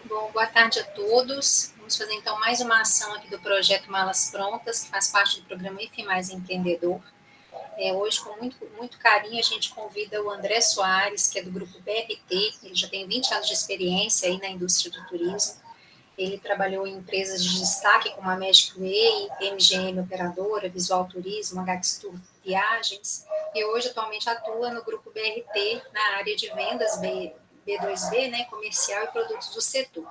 Bom, boa tarde a todos. Vamos fazer então mais uma ação aqui do projeto Malas Prontas, que faz parte do programa IFE Mais Empreendedor. Hoje, com muito carinho, a gente convida o André Soares, que é do grupo BRT, ele já tem 20 anos de experiência aí na indústria do turismo. Ele trabalhou em empresas de destaque como a Magic Way, MGM Operadora, Visual Turismo, HX Viagens, e hoje atualmente atua no grupo BRT na área de vendas B2B, né, comercial e produtos do setor.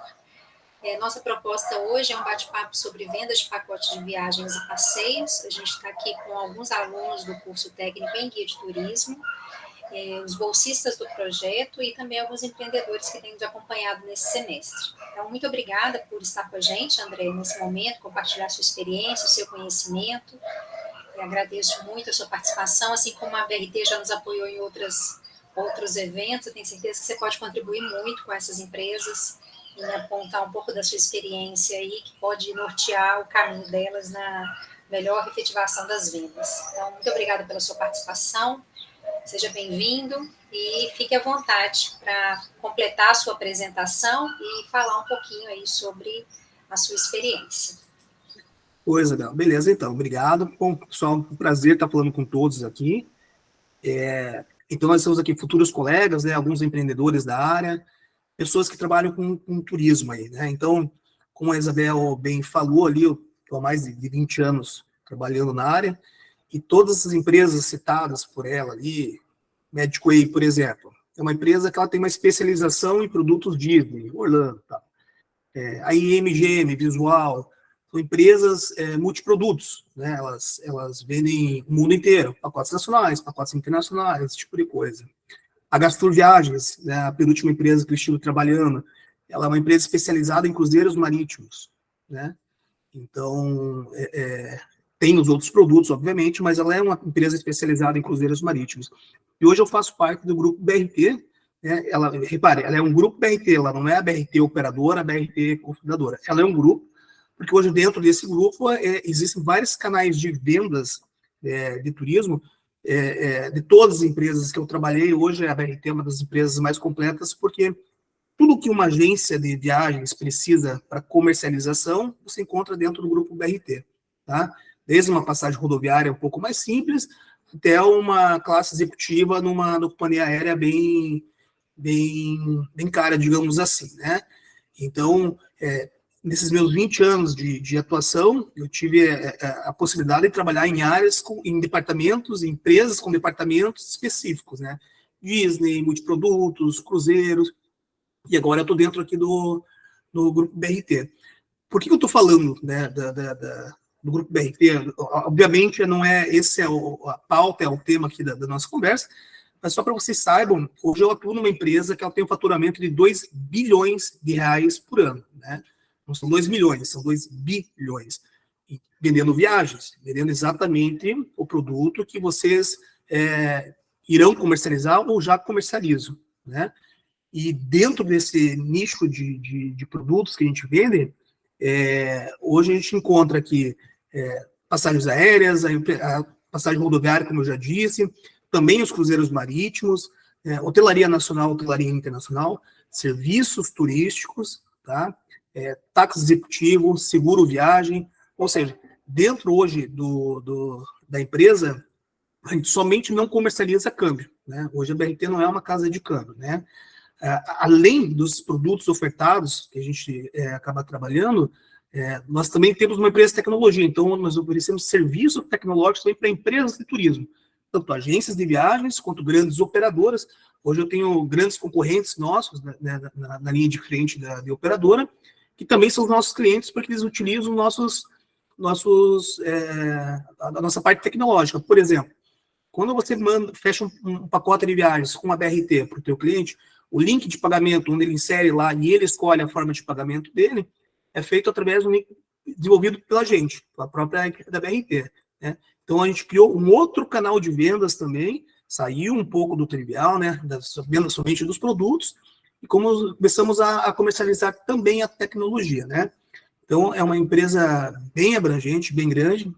Nossa proposta hoje é um bate-papo sobre vendas de pacotes de viagens e passeios. A gente está aqui com alguns alunos do curso técnico em guia de turismo, os bolsistas do projeto e também alguns empreendedores que têm nos acompanhado nesse semestre. Então, muito obrigada por estar com a gente, André, nesse momento, compartilhar sua experiência, o seu conhecimento. Eu agradeço muito a sua participação, assim como a BRT já nos apoiou em outros eventos. Eu tenho certeza que você pode contribuir muito com essas empresas e apontar um pouco da sua experiência aí, que pode nortear o caminho delas na melhor efetivação das vendas. Então, muito obrigada pela sua participação. Seja bem-vindo e fique à vontade para completar a sua apresentação e falar um pouquinho aí sobre a sua experiência. Oi, Isabel. Beleza, então. Obrigado. Bom, pessoal, um prazer estar falando com todos aqui. Então, nós temos aqui futuros colegas, né, alguns empreendedores da área, pessoas que trabalham com turismo aí, né? Então, como a Isabel bem falou ali, eu estou há mais de 20 anos trabalhando na área, e todas as empresas citadas por ela ali, Magic Way, por exemplo, é uma empresa que ela tem uma especialização em produtos Disney, Orlando, tá? A IMGM, Visual, são empresas multiprodutos, né? Elas vendem o mundo inteiro, pacotes nacionais, pacotes internacionais, esse tipo de coisa. A Gastur Viagens, né, a penúltima empresa que eu estive trabalhando, ela é uma empresa especializada em cruzeiros marítimos, né? Então, tem os outros produtos, obviamente, mas ela é uma empresa especializada em cruzeiros marítimos. E hoje eu faço parte do grupo BRT, né? Repare, ela é um grupo BRT, ela não é a BRT operadora, a BRT configuradora. Ela é um grupo, porque hoje dentro desse grupo existem vários canais de vendas de turismo, de todas as empresas que eu trabalhei. Hoje a BRT é uma das empresas mais completas, porque tudo que uma agência de viagens precisa para comercialização, você encontra dentro do grupo BRT, tá? Desde uma passagem rodoviária um pouco mais simples, até uma classe executiva numa companhia aérea bem cara, digamos assim, né? Então, nesses meus 20 anos de atuação, eu tive a possibilidade de trabalhar em áreas, em departamentos, em empresas com departamentos específicos, né? Disney, multiprodutos, cruzeiros, e agora eu estou dentro aqui do grupo BRT. Por que eu estou falando, né, do grupo BRT? Obviamente, não é esse a pauta, é o tema aqui da nossa conversa, mas só para vocês saibam, hoje eu atuo numa empresa que ela tem um faturamento de 2 bilhões de reais por ano, né? Não são 2 milhões, são 2 bilhões. E vendendo viagens, vendendo exatamente o produto que vocês irão comercializar ou já comercializam, né? E dentro desse nicho de produtos que a gente vende, hoje a gente encontra aqui passagens aéreas, a passagem rodoviária, como eu já disse, também os cruzeiros marítimos, hotelaria nacional, hotelaria internacional, serviços turísticos, tá? Táxi executivo, seguro viagem, ou seja, dentro hoje da empresa, a gente somente não comercializa câmbio, né? Hoje a BRT não é uma casa de câmbio, né? Além dos produtos ofertados que a gente acaba trabalhando, nós também temos uma empresa de tecnologia, então nós oferecemos serviços tecnológicos também para empresas de turismo, tanto agências de viagens quanto grandes operadoras. Hoje eu tenho grandes concorrentes nossos, né, na linha de frente de operadora, que também são os nossos clientes, porque eles utilizam a nossa parte tecnológica. Por exemplo, quando você fecha um pacote de viagens com a BRT para o teu cliente, o link de pagamento, onde ele insere lá e ele escolhe a forma de pagamento dele, é feito através do link desenvolvido pela gente, pela própria equipe da BRT, né? Então, a gente criou um outro canal de vendas também, saiu um pouco do trivial, né, das vendas somente dos produtos, e começamos a comercializar também a tecnologia, né? Então, é uma empresa bem abrangente, bem grande,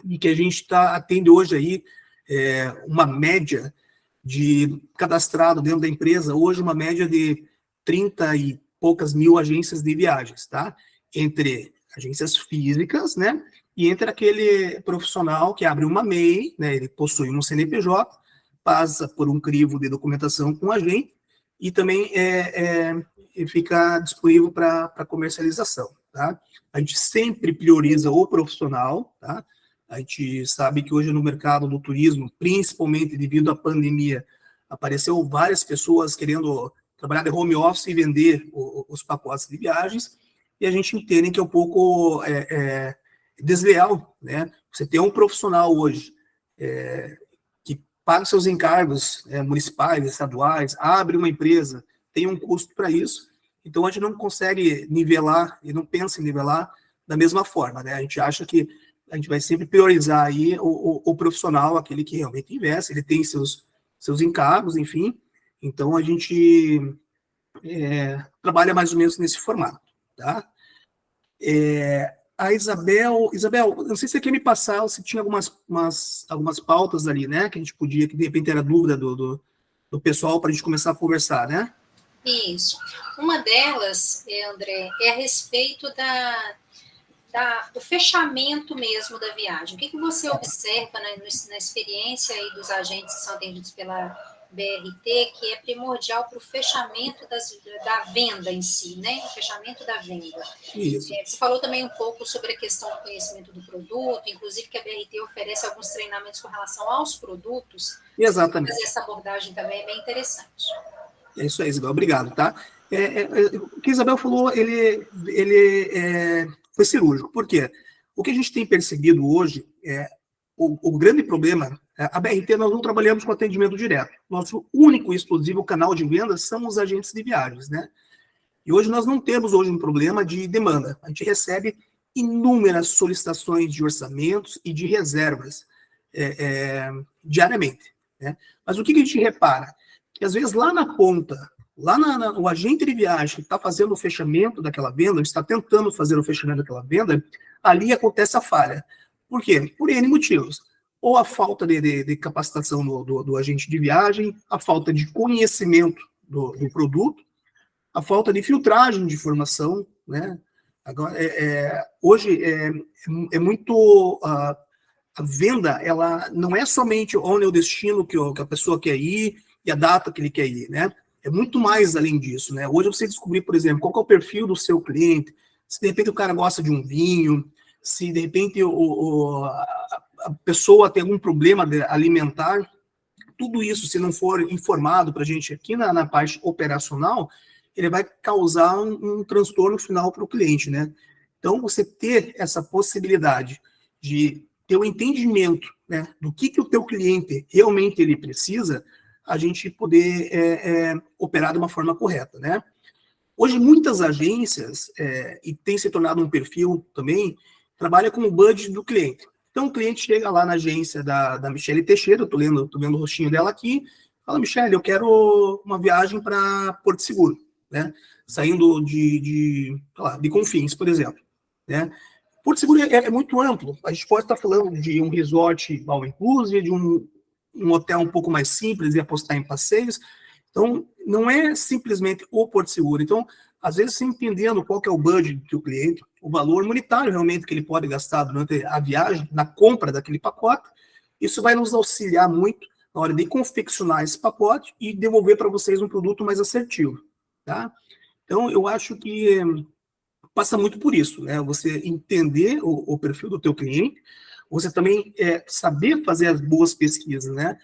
e que a gente atende hoje aí uma média de cadastrado dentro da empresa, hoje uma média de 30 poucas mil agências de viagens, tá? Entre agências físicas, né? E entre aquele profissional que abre uma MEI, né? Ele possui um CNPJ, passa por um crivo de documentação com a gente e também fica disponível para comercialização, tá? A gente sempre prioriza o profissional, tá? A gente sabe que hoje no mercado do turismo, principalmente devido à pandemia, apareceu várias pessoas querendo trabalhar de home office e vender os pacotes de viagens, e a gente entende que é um pouco desleal, né? Você tem um profissional hoje que paga seus encargos municipais, estaduais, abre uma empresa, tem um custo para isso, então a gente não consegue nivelar e não pensa em nivelar da mesma forma, né? A gente acha que a gente vai sempre priorizar aí o profissional, aquele que realmente investe, ele tem seus encargos, enfim, então a gente trabalha mais ou menos nesse formato, tá? A Isabel, não sei se você quer me passar, ou se tinha algumas pautas ali, né, que a gente podia, que de repente era dúvida do pessoal para a gente começar a conversar, né? Isso. Uma delas, André, é a respeito do fechamento mesmo da viagem. O que você observa na experiência aí dos agentes que são atendidos pela BRT, que é primordial para o fechamento da venda em si, né? O fechamento da venda. Isso. Você falou também um pouco sobre a questão do conhecimento do produto, inclusive que a BRT oferece alguns treinamentos com relação aos produtos. Exatamente. Fazer essa abordagem também é bem interessante. É isso aí, Isabel. Obrigado, tá? O que a Isabel falou, ele foi cirúrgico. Por quê? O que a gente tem percebido hoje o grande problema, a BRT, nós não trabalhamos com atendimento direto. Nosso único e exclusivo canal de vendas são os agentes de viagens, né? E hoje nós não temos hoje um problema de demanda. A gente recebe inúmeras solicitações de orçamentos e de reservas diariamente, né? Mas o que a gente repara? Que às vezes lá na ponta, o agente de viagem que está fazendo o fechamento daquela venda, está tentando fazer o fechamento daquela venda, ali acontece a falha. Por quê? Por N motivos. Ou a falta de capacitação do agente de viagem, a falta de conhecimento do produto, a falta de filtragem de informação, né? Agora, hoje é muito... a venda, ela não é somente onde é o destino que a pessoa quer ir e a data que ele quer ir, né? É muito mais além disso, né? Hoje você descobrir, por exemplo, qual é o perfil do seu cliente, se de repente o cara gosta de um vinho, se de repente a pessoa tem algum problema alimentar, tudo isso, se não for informado para a gente aqui na parte operacional, ele vai causar um transtorno final para o cliente, né? Então, você ter essa possibilidade de ter o entendimento, né, do que o teu cliente realmente ele precisa, a gente poder operar de uma forma correta, né? Hoje, muitas agências, e tem se tornado um perfil também, trabalha com o budget do cliente. Então, o cliente chega lá na agência da Michele Teixeira, eu tô vendo o rostinho dela aqui, fala, Michele, eu quero uma viagem para Porto Seguro, né? Saindo de Confins, por exemplo, né? Porto Seguro é muito amplo. A gente pode estar falando de um resort all inclusive, de um hotel um pouco mais simples e apostar em passeios. Então, não é simplesmente o Porto Seguro. Então, às vezes, você entendendo qual que é o budget do cliente, o valor monetário realmente que ele pode gastar durante a viagem, na compra daquele pacote, isso vai nos auxiliar muito na hora de confeccionar esse pacote e devolver para vocês um produto mais assertivo, tá? Então, eu acho que passa muito por isso, né? Você entender o perfil do teu cliente, você também saber fazer as boas pesquisas, né?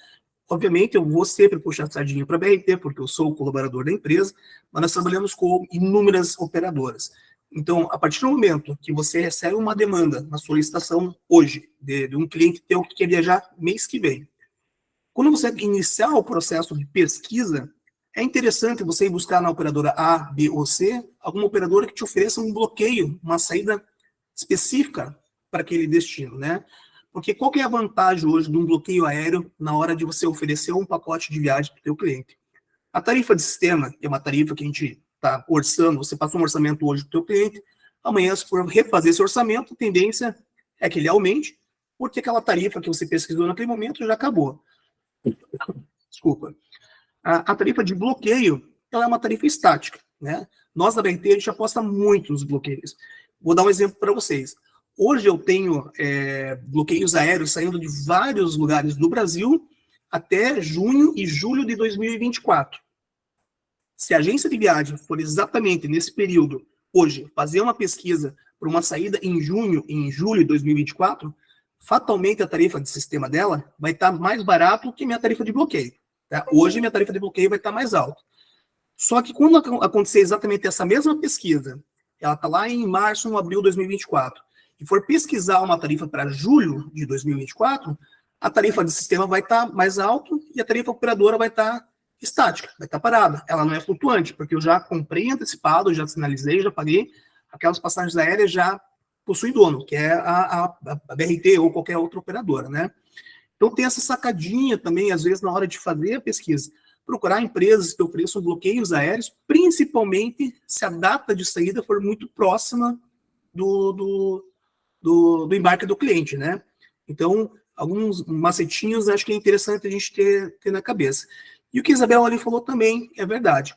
Obviamente, eu vou sempre puxar a sardinha para a BRT, porque eu sou o colaborador da empresa, mas nós trabalhamos com inúmeras operadoras. Então, a partir do momento que você recebe uma demanda, uma solicitação hoje, de um cliente teu que quer viajar mês que vem, quando você iniciar o processo de pesquisa, é interessante você ir buscar na operadora A, B ou C, alguma operadora que te ofereça um bloqueio, uma saída específica para aquele destino, né? Porque qual que é a vantagem hoje de um bloqueio aéreo na hora de você oferecer um pacote de viagem para o teu cliente? A tarifa de sistema, que é uma tarifa que a gente está orçando, você passou um orçamento hoje para o teu cliente, amanhã, se for refazer esse orçamento, a tendência é que ele aumente, porque aquela tarifa que você pesquisou naquele momento já acabou. Desculpa. A tarifa de bloqueio, ela é uma tarifa estática, né? Nós, da BRT, a gente aposta muito nos bloqueios. Vou dar um exemplo para vocês. Hoje eu tenho bloqueios aéreos saindo de vários lugares do Brasil até junho e julho de 2024. Se a agência de viagem for exatamente nesse período, hoje, fazer uma pesquisa para uma saída em junho e em julho de 2024, fatalmente a tarifa de sistema dela vai estar mais barato que minha tarifa de bloqueio. Tá? Hoje minha tarifa de bloqueio vai estar mais alta. Só que quando acontecer exatamente essa mesma pesquisa, ela está lá em março ou abril de 2024, e for pesquisar uma tarifa para julho de 2024, a tarifa de sistema vai estar mais alta e a tarifa operadora vai estar estática, vai estar parada. Ela não é flutuante, porque eu já comprei antecipado, já sinalizei, já paguei, aquelas passagens aéreas já possuem dono, que é a BRT ou qualquer outra operadora, né? Então tem essa sacadinha também, às vezes, na hora de fazer a pesquisa, procurar empresas que ofereçam bloqueios aéreos, principalmente se a data de saída for muito próxima do embarque do cliente, né? Então, alguns macetinhos acho que é interessante a gente ter na cabeça. E o que a Isabel ali falou também é verdade.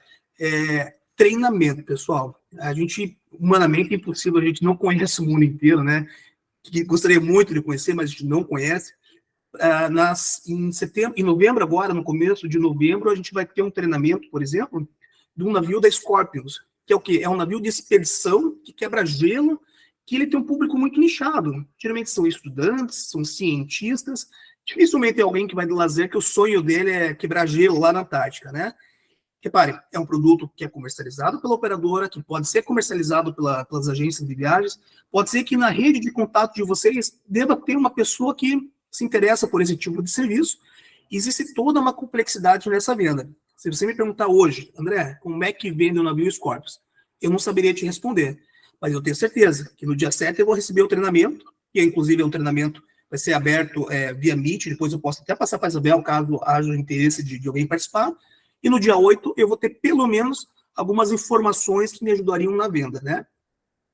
Treinamento, pessoal. A gente, humanamente, é impossível, a gente não conhece o mundo inteiro, né? Que gostaria muito de conhecer, mas a gente não conhece. Em novembro agora, no começo de novembro, a gente vai ter um treinamento, por exemplo, de um navio da Scorpions, que é o quê? É um navio de expedição que quebra gelo, que ele tem um público muito nichado. Geralmente são estudantes, são cientistas, dificilmente é alguém que vai de lazer, que o sonho dele é quebrar gelo lá na Antártica, né? Repare, é um produto que é comercializado pela operadora, que pode ser comercializado pelas agências de viagens, pode ser que na rede de contato de vocês deva ter uma pessoa que se interessa por esse tipo de serviço. Existe toda uma complexidade nessa venda. Se você me perguntar hoje, André, como é que vende o navio Scorpions? Eu não saberia te responder, mas eu tenho certeza que no dia 7 eu vou receber o treinamento, que inclusive é um treinamento vai ser aberto via Meet, depois eu posso até passar para a Isabel, caso haja interesse de alguém participar, e no dia 8 eu vou ter pelo menos algumas informações que me ajudariam na venda, né?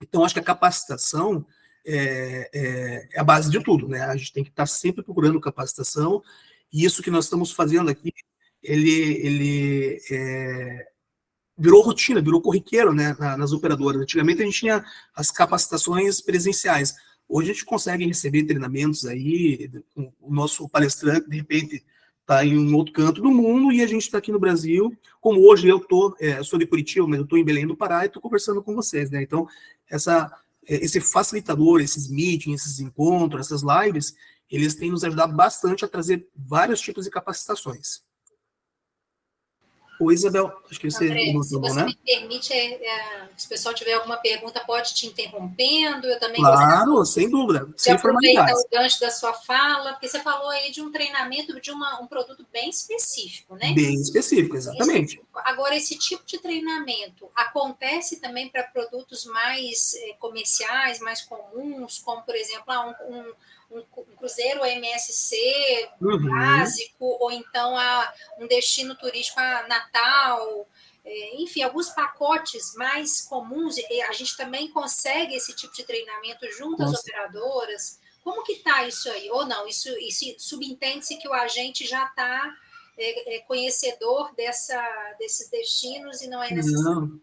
Então, acho que a capacitação é a base de tudo, né? A gente tem que estar sempre procurando capacitação, e isso que nós estamos fazendo aqui, ele virou rotina, virou corriqueiro, né, nas operadoras. Antigamente a gente tinha as capacitações presenciais. Hoje a gente consegue receber treinamentos aí, o nosso palestrante, de repente, está em um outro canto do mundo e a gente está aqui no Brasil. Como hoje eu sou de Curitiba, mas eu estou em Belém do Pará e estou conversando com vocês, né? Então, esse facilitador, esses meetings, esses encontros, essas lives, eles têm nos ajudado bastante a trazer vários tipos de capacitações. Ô, Isabel, acho que você... André, se você me permite, se o pessoal tiver alguma pergunta, pode te interrompendo, eu também Claro, sem dúvida, sem aproveitar o gancho da sua fala, porque você falou aí de um treinamento de um produto bem específico, né? Bem específico, exatamente. Agora, esse tipo de treinamento acontece também para produtos mais comerciais, mais comuns, como, por exemplo, um cruzeiro MSC básico, ou então um destino turístico a Natal, enfim, alguns pacotes mais comuns, a gente também consegue esse tipo de treinamento junto às operadoras. Como que está isso aí? Ou não? Isso subentende-se que o agente já está conhecedor desses destinos e não é necessário? Não.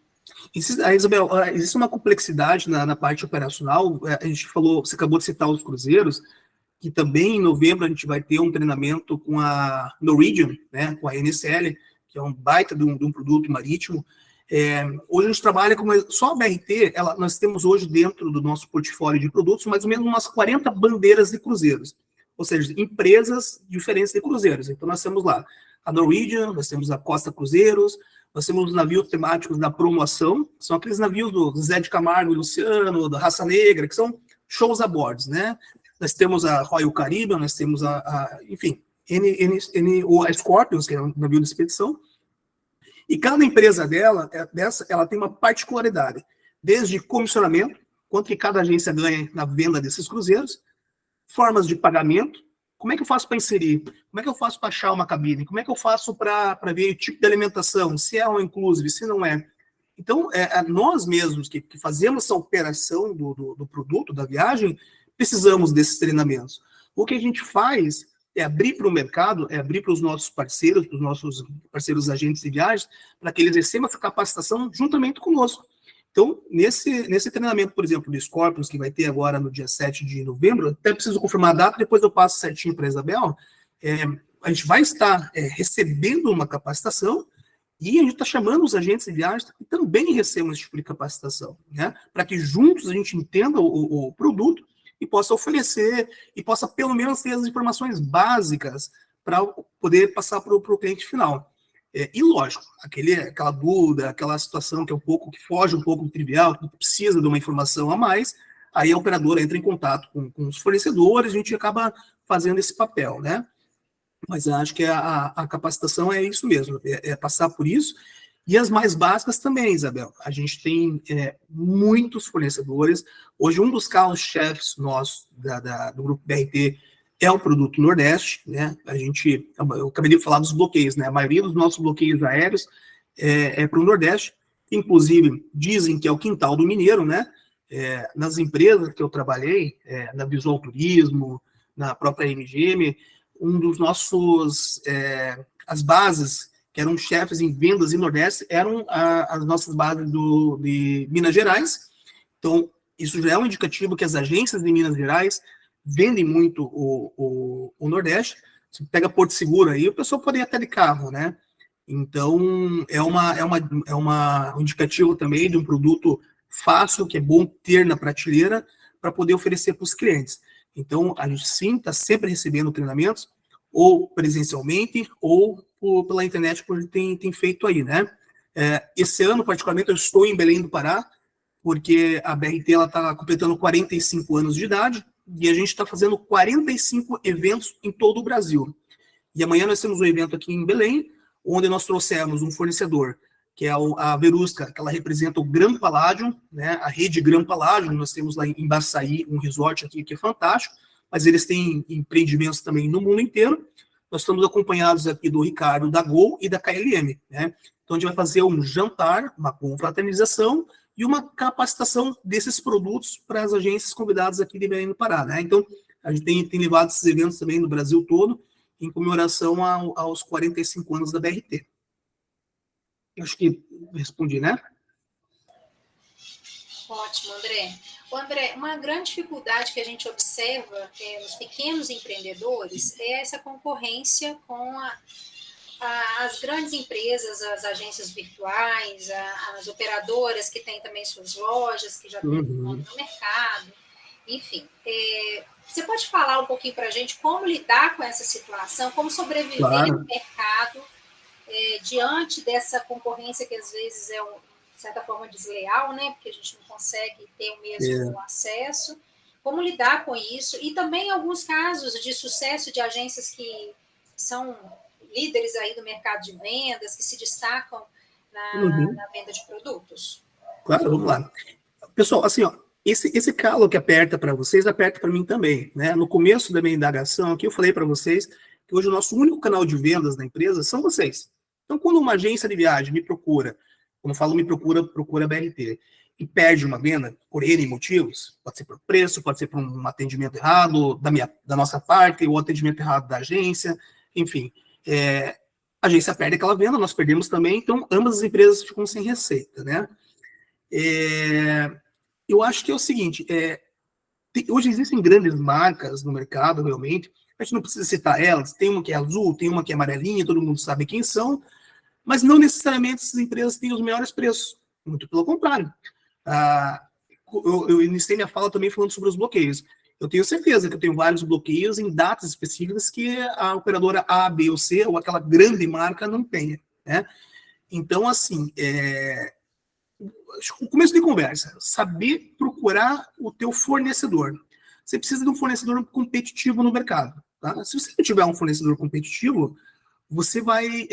Isabel, existe uma complexidade na parte operacional. A gente falou, você acabou de citar os cruzeiros, que também em novembro a gente vai ter um treinamento com a Norwegian, né, com a NSL, que é um baita de um produto marítimo. Hoje a gente trabalha com só a BRT, nós temos hoje dentro do nosso portfólio de produtos mais ou menos umas 40 bandeiras de cruzeiros, ou seja, empresas diferentes de cruzeiros. Então nós temos lá a Norwegian, nós temos a Costa Cruzeiros, nós temos os navios temáticos da promoção, são aqueles navios do Zé de Camargo e Luciano, da Raça Negra, que são shows a bordo, né? Nós temos a Royal Caribbean, nós temos enfim, a Scorpions, que é um navio de expedição, e cada empresa ela tem uma particularidade, desde comissionamento, quanto que cada agência ganha na venda desses cruzeiros, formas de pagamento, como é que eu faço para inserir, como é que eu faço para achar uma cabine, como é que eu faço para ver o tipo de alimentação, se é um inclusive, se não é. Então, nós mesmos que fazemos essa operação do produto, da viagem, precisamos desses treinamentos. O que a gente faz é abrir para o mercado, é abrir para os nossos parceiros agentes de viagens, para que eles recebam essa capacitação juntamente conosco. Então, nesse treinamento, por exemplo, do Scorpions, que vai ter agora no dia 7 de novembro, até preciso confirmar a data, depois eu passo certinho para a Isabel, a gente vai estar recebendo uma capacitação e a gente está chamando os agentes de viagens que também recebam esse tipo de capacitação, né? Para que juntos a gente entenda o produto e possa oferecer, e possa pelo menos ter as informações básicas para poder passar para o cliente final. E lógico, aquela dúvida, aquela situação que foge um pouco do trivial, que precisa de uma informação a mais, aí a operadora entra em contato com os fornecedores, a gente acaba fazendo esse papel, né? Mas eu acho que a capacitação é isso mesmo, é passar por isso. E as mais básicas também, Isabel. A gente tem muitos fornecedores. Hoje, um dos carros-chefes nossos do Grupo BRT é o produto Nordeste, né? Eu acabei de falar dos bloqueios, né? A maioria dos nossos bloqueios aéreos é para o Nordeste. Inclusive, dizem que é o quintal do mineiro, né? Nas empresas que eu trabalhei, na Visual Turismo, na própria MGM, um dos nossos, as bases que eram chefes em vendas em Nordeste eram as nossas bases de Minas Gerais. Então, isso já é um indicativo que as agências de Minas Gerais vendem muito o Nordeste. Você pega Porto Seguro aí, o pessoal pode ir até de carro, né? Então, um indicativo também de um produto fácil, que é bom ter na prateleira, para poder oferecer para os clientes. Então, a gente sim está sempre recebendo treinamentos, ou presencialmente, ou pela internet, como tem feito aí, né? Esse ano, particularmente, eu estou em Belém do Pará, porque a BRT está completando 45 anos de idade, e a gente está fazendo 45 eventos em todo o Brasil. E amanhã nós temos um evento aqui em Belém, onde nós trouxemos um fornecedor, que é a Verusca, que ela representa o Gran Palladium, né, a rede Gran Palladium. Nós temos lá em Baçaí um resort aqui que é fantástico, mas eles têm empreendimentos também no mundo inteiro. Nós estamos acompanhados aqui do Ricardo, da Gol e da KLM, né? Então a gente vai fazer um jantar, uma confraternização e uma capacitação desses produtos para as agências convidadas aqui de Belém do Pará, né? Então a gente tem levado esses eventos também no Brasil todo, em comemoração aos 45 anos da BRT. Acho que respondi, né? Ótimo, André. André, uma grande dificuldade que a gente observa nos pequenos empreendedores é essa concorrência com as grandes empresas, as agências virtuais, as operadoras que têm também suas lojas, que já têm nome no mercado, enfim. Você pode falar um pouquinho para a gente como lidar com essa situação, como sobreviver no mercado diante dessa concorrência que às vezes é, de certa forma, desleal, né? Porque a gente não consegue ter o mesmo acesso. Como lidar com isso? E também alguns casos de sucesso de agências que são líderes aí do mercado de vendas, que se destacam na venda de produtos. Claro, vamos lá. Pessoal, assim, ó, esse calo que aperta para vocês, aperta para mim também, né? No começo da minha indagação aqui, eu falei para vocês que hoje o nosso único canal de vendas da empresa são vocês. Então, quando uma agência de viagem me procura, quando eu falo me procura, procura a BRT, e perde uma venda por N motivos, pode ser por preço, pode ser por um atendimento errado da nossa parte, ou atendimento errado da agência, enfim, a agência perde aquela venda, nós perdemos também, então ambas as empresas ficam sem receita, né? Eu acho que é o seguinte, hoje existem grandes marcas no mercado, realmente, a gente não precisa citar elas, tem uma que é azul, tem uma que é amarelinha, todo mundo sabe quem são, mas não necessariamente essas empresas têm os melhores preços, muito pelo contrário. Eu iniciei minha fala também falando sobre os bloqueios. Eu tenho certeza que eu tenho vários bloqueios em datas específicas que a operadora A, B ou C, ou aquela grande marca, não tenha, né? Então, assim, o começo de conversa, saber procurar o teu fornecedor. Você precisa de um fornecedor competitivo no mercado, tá? Se você não tiver um fornecedor competitivo, você vai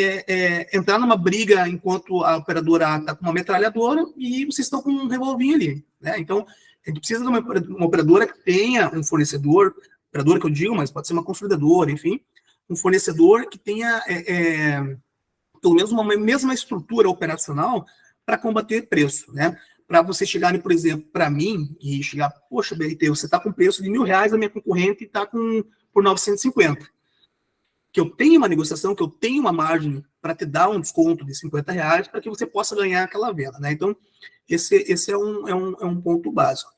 entrar numa briga enquanto a operadora está com uma metralhadora e vocês estão com um revolvinho ali, né? Então, a gente precisa de uma operadora que tenha um fornecedor, operadora que eu digo, mas pode ser uma consolidadora, enfim, um fornecedor que tenha pelo menos uma mesma estrutura operacional para combater preço, né? Para vocês chegarem, por exemplo, para mim e chegar, poxa, BRT, você está com preço de R$1.000, a minha concorrente está por 950. que eu tenha uma negociação, que eu tenha uma margem para te dar um desconto de R$ 50 para que você possa ganhar aquela venda, né? Então, esse é um ponto básico.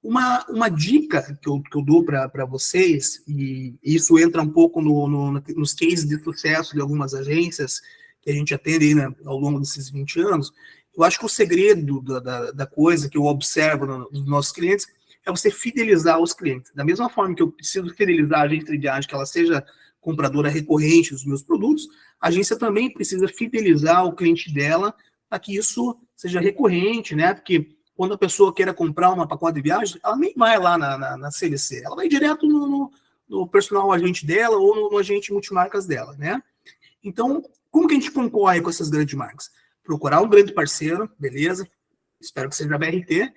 Uma dica que eu dou para vocês, e isso entra um pouco nos cases de sucesso de algumas agências que a gente atende aí, né, ao longo desses 20 anos, eu acho que o segredo da coisa que eu observo nos nossos clientes é você fidelizar os clientes. Da mesma forma que eu preciso fidelizar a agência de viagem, que ela seja compradora recorrente dos meus produtos, a agência também precisa fidelizar o cliente dela para que isso seja recorrente, né? Porque quando a pessoa queira comprar uma pacote de viagem, ela nem vai lá na CVC, ela vai direto no personal agente dela ou no agente multimarcas dela, né? Então, como que a gente concorre com essas grandes marcas? Procurar um grande parceiro, beleza, espero que seja a BRT,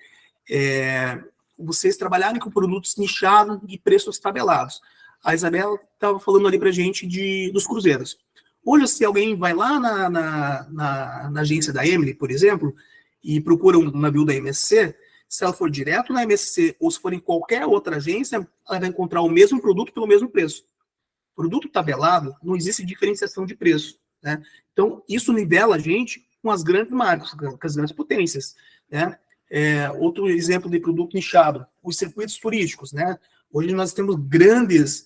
vocês trabalharem com produtos nichados e preços tabelados. A Isabela estava falando ali para a gente dos cruzeiros. Hoje, se alguém vai lá na agência da Emily, por exemplo, e procura um navio da MSC, se ela for direto na MSC ou se for em qualquer outra agência, ela vai encontrar o mesmo produto pelo mesmo preço. Produto tabelado, não existe diferenciação de preço, né? Então, isso nivela a gente com as grandes marcas, com as grandes potências, né? Outro exemplo de produto nichado, os circuitos turísticos, né? Hoje nós temos grandes...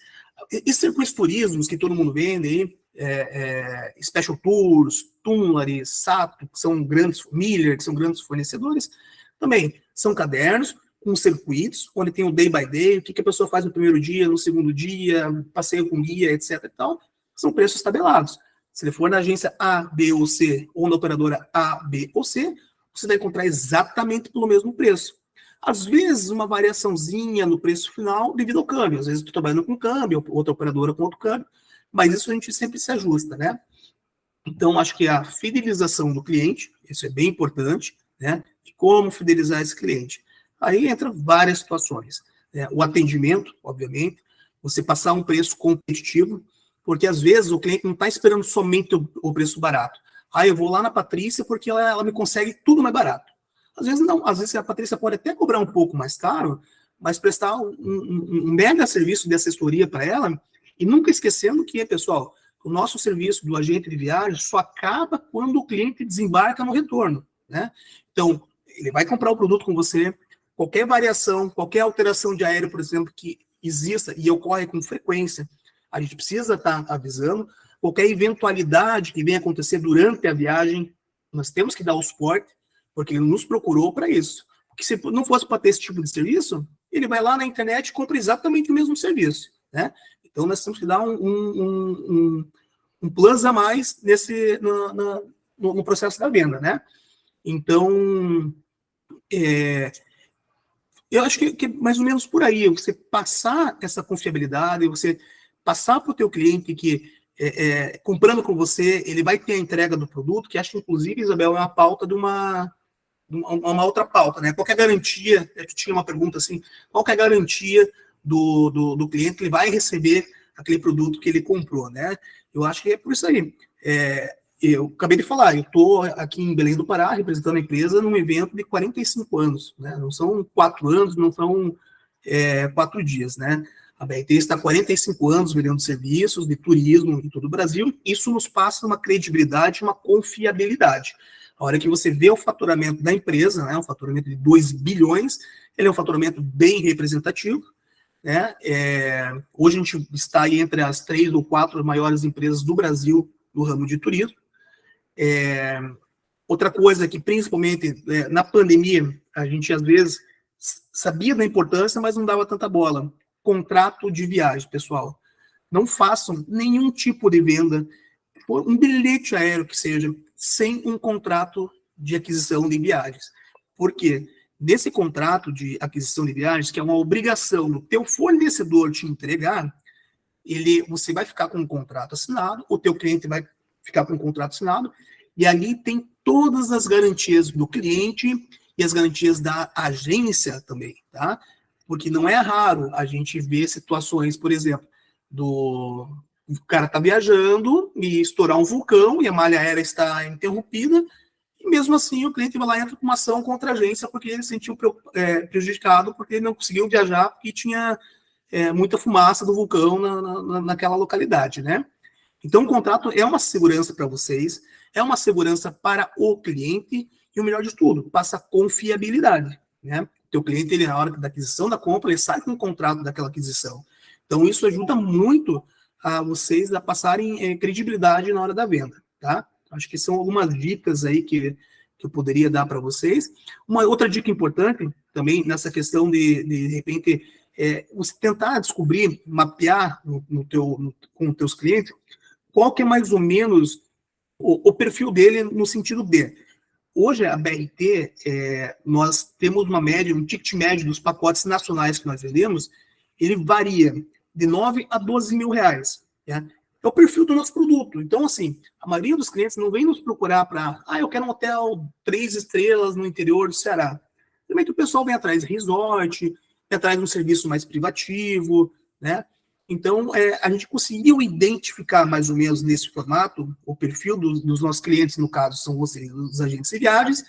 E circuitos turísticos que todo mundo vende aí, Special Tours, Tunlari, Sato, que são grandes, Miller, que são grandes fornecedores, também são cadernos com circuitos, onde tem o day by day, o que a pessoa faz no primeiro dia, no segundo dia, passeio com guia, etc. e tal, são preços tabelados. Se ele for na agência A, B ou C, ou na operadora A, B ou C, você vai encontrar exatamente pelo mesmo preço. Às vezes, uma variaçãozinha no preço final devido ao câmbio. Às vezes, estou trabalhando com câmbio, outra operadora com outro câmbio, mas isso a gente sempre se ajusta, né? Então, acho que a fidelização do cliente, isso é bem importante, né? E como fidelizar esse cliente? Aí entra várias situações, né? O atendimento, obviamente, você passar um preço competitivo, porque às vezes o cliente não está esperando somente o preço barato. Eu vou lá na Patrícia porque ela me consegue tudo mais barato. Às vezes não, às vezes a Patrícia pode até cobrar um pouco mais caro, mas prestar um mega serviço de assessoria para ela, e nunca esquecendo que, pessoal, o nosso serviço do agente de viagem só acaba quando o cliente desembarca no retorno, né? Então, ele vai comprar o produto com você, qualquer variação, qualquer alteração de aéreo, por exemplo, que exista e ocorre com frequência, a gente precisa estar avisando. Qualquer eventualidade que venha acontecer durante a viagem, nós temos que dar o suporte, porque ele nos procurou para isso. Porque se não fosse para ter esse tipo de serviço, ele vai lá na internet e compra exatamente o mesmo serviço, né? Então, nós temos que dar um plus a mais no processo da venda, né? Então, eu acho que é mais ou menos por aí, você passar essa confiabilidade, você passar para o teu cliente que, comprando com você, ele vai ter a entrega do produto, que acho que, inclusive, Isabel, é uma pauta de uma outra pauta, né? Qual que é a garantia? Eu tinha uma pergunta assim, qual que é a garantia do cliente que ele vai receber aquele produto que ele comprou, né? Eu acho que é por isso aí. Eu acabei de falar, eu estou aqui em Belém do Pará, representando a empresa num evento de 45 anos, né? Não são 4 anos, não são 4 dias, né? A BRT está há 45 anos vendendo serviços de turismo em todo o Brasil. Isso nos passa uma credibilidade, uma confiabilidade. A hora que você vê o faturamento da empresa, né, um faturamento de 2 bilhões, ele é um faturamento bem representativo, né? Hoje a gente está aí entre as 3 ou 4 maiores empresas do Brasil no ramo de turismo. Outra coisa que, principalmente na pandemia, a gente às vezes sabia da importância, mas não dava tanta bola. Contrato de viagem, pessoal. Não façam nenhum tipo de venda, um bilhete aéreo que seja, sem um contrato de aquisição de viagens. Por quê? Nesse contrato de aquisição de viagens, que é uma obrigação do teu fornecedor te entregar, você vai ficar com um contrato assinado, o teu cliente vai ficar com um contrato assinado, e ali tem todas as garantias do cliente e as garantias da agência também, tá? Porque não é raro a gente ver situações, por exemplo, o cara está viajando e estourar um vulcão e a malha aérea está interrompida, e mesmo assim o cliente vai lá e entra com uma ação contra a agência porque ele se sentiu prejudicado porque ele não conseguiu viajar porque tinha muita fumaça do vulcão naquela localidade, né? Então, o contrato é uma segurança para vocês, é uma segurança para o cliente e o melhor de tudo, passa confiabilidade, né? O teu cliente, ele, na hora da aquisição da compra, ele sai com o contrato daquela aquisição. Então, isso ajuda muito a vocês a passarem credibilidade na hora da venda, tá? Acho que são algumas dicas aí que eu poderia dar para vocês. Uma outra dica importante também nessa questão de repente, você tentar descobrir, mapear com os teus clientes, qual que é mais ou menos o perfil dele no sentido de, hoje a BRT, nós temos uma média, um ticket médio dos pacotes nacionais que nós vendemos, ele varia de 9 a 12 mil reais, né? É o perfil do nosso produto. Então, assim, a maioria dos clientes não vem nos procurar para, eu quero um hotel 3 estrelas no interior do Ceará. Também o pessoal vem atrás de resort, vem atrás de um serviço mais privativo, né? Então, a gente conseguiu identificar mais ou menos nesse formato o perfil dos nossos clientes, no caso, são vocês, os agentes de viagens,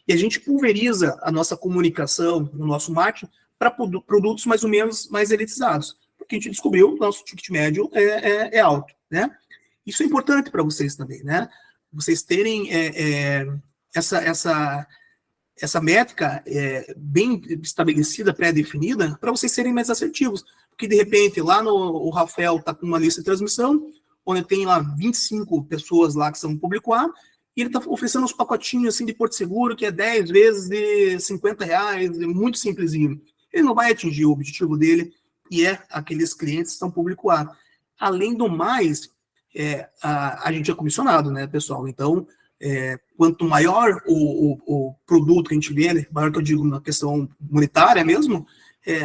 e a gente pulveriza a nossa comunicação, o nosso marketing, para produtos mais ou menos mais elitizados. Porque a gente descobriu que o nosso ticket médio é alto, né? Isso é importante para vocês também, né? Vocês terem essa métrica bem estabelecida, pré-definida, para vocês serem mais assertivos. Porque, de repente, lá o Rafael está com uma lista de transmissão, onde tem lá 25 pessoas lá que são público-A, e ele está oferecendo uns pacotinhos assim de Porto Seguro, que é 10 vezes de 50 reais, é muito simplesinho. Ele não vai atingir o objetivo dele, que é aqueles clientes que são público-A. Além do mais, a gente é comissionado, né, pessoal? Então, quanto maior o produto que a gente vende, maior que eu digo na questão monetária mesmo,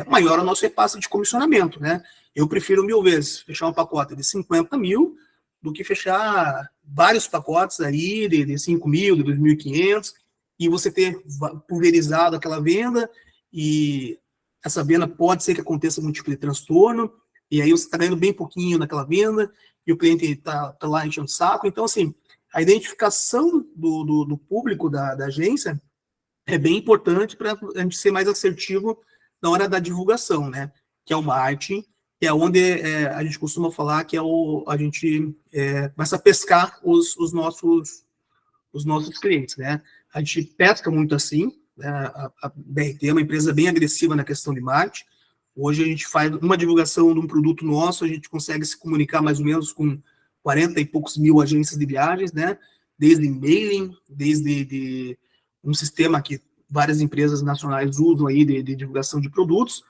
maior o nosso repasse de comissionamento, né? Eu prefiro 1000 vezes fechar um pacote de 50 mil do que fechar vários pacotes aí de 5 mil, de 2.500, e você ter pulverizado aquela venda, e essa venda pode ser que aconteça algum tipo de transtorno, e aí você está ganhando bem pouquinho naquela venda, e o cliente está lá enchendo o saco. Então, assim, a identificação do público da agência é bem importante para a gente ser mais assertivo na hora da divulgação, né? Que é o marketing, que é onde a gente costuma falar que a gente começa a pescar os nossos clientes, né? A gente pesca muito assim, né? A BRT é uma empresa bem agressiva na questão de marketing. Hoje a gente faz uma divulgação de um produto nosso, a gente consegue se comunicar mais ou menos com 40 e poucos mil agências de viagens, né? Desde e-mailing, desde um sistema que várias empresas nacionais usam aí de divulgação de produtos.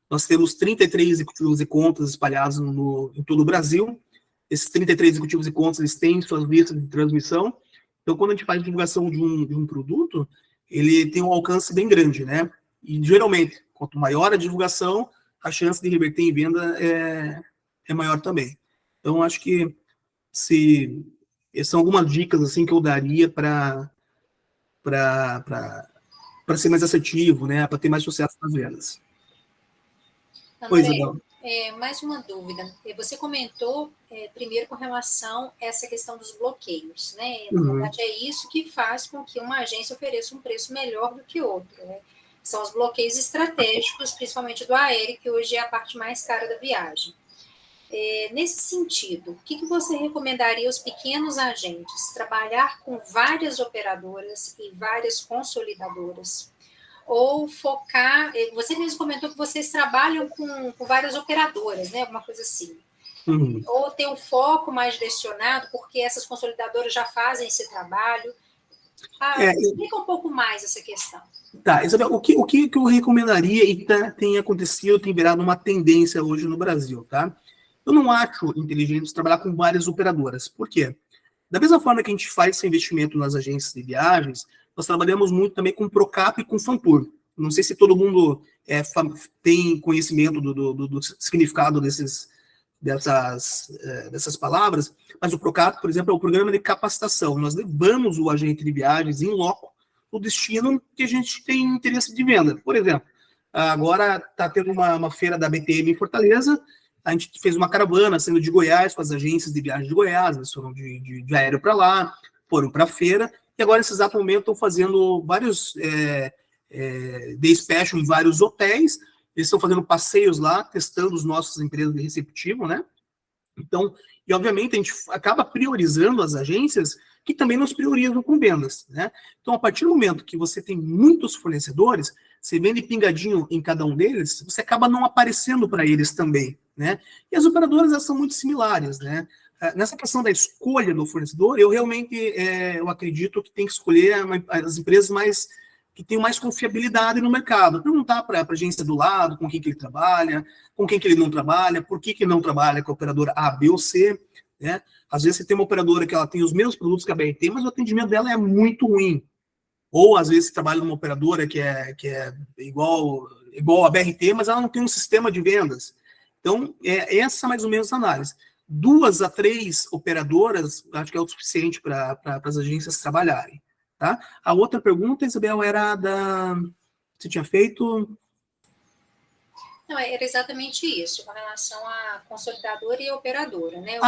Nós temos 33 executivos de contas espalhados em todo o Brasil. Esses 33 executivos de contas, eles têm suas listas de transmissão. Então, quando a gente faz divulgação de um produto, ele tem um alcance bem grande, né? E, geralmente, quanto maior a divulgação, a chance de reverter em venda é maior também. Então, acho que são algumas dicas assim que eu daria para ser mais assertivo, né? Para ter mais sucesso nas vendas. André, mais uma dúvida. Você comentou primeiro com relação a essa questão dos bloqueios, né? Na verdade, é isso que faz com que uma agência ofereça um preço melhor do que outra, né? São os bloqueios estratégicos, principalmente do aéreo, que hoje é a parte mais cara da viagem. Nesse sentido, o que você recomendaria aos pequenos agentes? Trabalhar com várias operadoras e várias consolidadoras? Ou focar... Você mesmo comentou que vocês trabalham com várias operadoras, né? Alguma coisa assim. Ou ter um foco mais direcionado, porque essas consolidadoras já fazem esse trabalho. Explica um pouco mais essa questão. Tá, Isabel, o que eu recomendaria e tem acontecido, tem virado uma tendência hoje no Brasil, tá? Eu não acho inteligente trabalhar com várias operadoras. Por quê? Da mesma forma que a gente faz esse investimento nas agências de viagens, nós trabalhamos muito também com Procap e com Fantour. Não sei se todo mundo tem conhecimento do significado dessas palavras, mas o Procap, por exemplo, é o programa de capacitação. Nós levamos o agente de viagens em loco o destino que a gente tem interesse de venda. Por exemplo, agora está tendo uma feira da BTM em Fortaleza, a gente fez uma caravana saindo de Goiás com as agências de viagem de Goiás, eles foram de aéreo para lá, foram para a feira, e agora, nesse exato momento, estão fazendo vários day special em vários hotéis, eles estão fazendo passeios lá, testando os nossos empresas de receptivo, né? Então, E, obviamente, a gente acaba priorizando as agências que também nos priorizam com vendas, né? Então, a partir do momento que você tem muitos fornecedores, você vende pingadinho em cada um deles, você acaba não aparecendo para eles também, né? E as operadoras, elas são muito similares, né? Nessa questão da escolha do fornecedor, eu realmente eu acredito que tem que escolher as empresas mais que tenham mais confiabilidade no mercado. Perguntar para a agência do lado com quem que ele trabalha, com quem que ele não trabalha, por que não trabalha com a operadora A, B ou C, né? Às vezes você tem uma operadora que ela tem os mesmos produtos que a BRT, mas o atendimento dela é muito ruim. Ou às vezes você trabalha numa operadora que é igual a BRT, mas ela não tem um sistema de vendas. Então, essa mais ou menos a análise. 2 a 3 operadoras, acho que é o suficiente para as agências trabalharem. Tá? A outra pergunta, Isabel, era da... Você tinha feito... Não, era exatamente isso, com relação a consolidadora e operadora, né?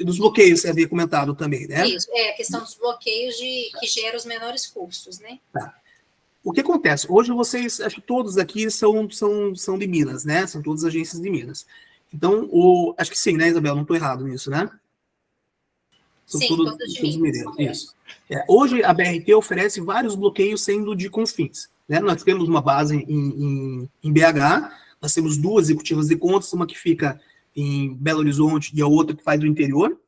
Dos bloqueios você havia comentado também, né? Isso, a questão dos bloqueios que gera os menores custos, né? Tá. O que acontece? Hoje vocês, acho que todos aqui são de Minas, né? São todas agências de Minas. Então, acho que sim, né, Isabel? Não estou errado nisso, né? São sim, todos de Minas. Isso. Hoje, a BRT oferece vários bloqueios sendo de Confins. Né? Nós temos uma base em BH, nós temos 2 executivas de contas, uma que fica em Belo Horizonte e a outra que faz do interior.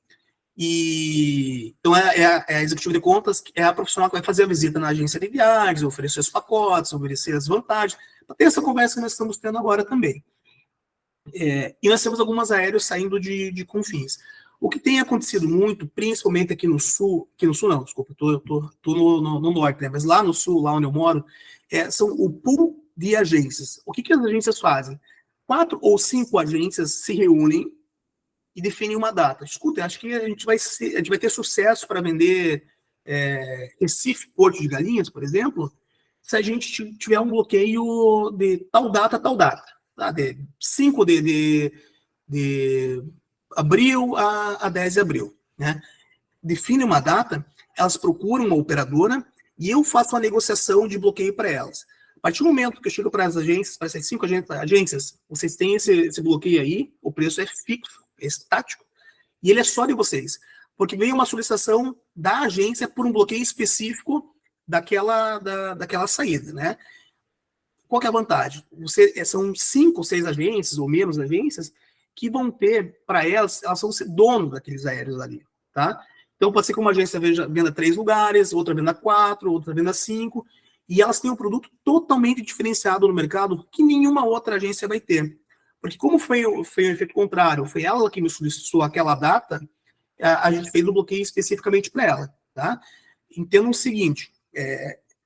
Então, a executiva de contas é a profissional que vai fazer a visita na agência de viagens, oferecer os pacotes, oferecer as vantagens, para ter essa conversa que nós estamos tendo agora também. E nós temos algumas aéreas saindo de Confins. O que tem acontecido muito, principalmente aqui no sul não, desculpa, estou no norte, né, mas lá no sul, lá onde eu moro, são o pool de agências. O que as agências fazem? 4 ou 5 agências se reúnem e definem uma data. Escuta, acho que a gente vai ter sucesso para vender Recife, Porto de Galinhas, por exemplo, se a gente tiver um bloqueio de tal data, tá? De 5 de abril a 10 de abril, né? Define uma data, elas procuram uma operadora e eu faço uma negociação de bloqueio para elas. A partir do momento que eu chego para as agências, para essas 5 agências, vocês têm esse bloqueio aí, o preço é fixo, é estático, e ele é só de vocês. Porque veio uma solicitação da agência por um bloqueio específico daquela saída, né? Qual que é a vantagem? São 5 ou 6 agências, ou menos agências, que vão ter, para elas vão ser donos daqueles aéreos ali, tá? Então, pode ser que uma agência venda 3 lugares, outra venda 4, outra venda 5, e elas têm um produto totalmente diferenciado no mercado que nenhuma outra agência vai ter. Porque como foi o efeito contrário, foi ela que me solicitou aquela data, a gente fez o bloqueio especificamente para ela, tá? Entendam o seguinte,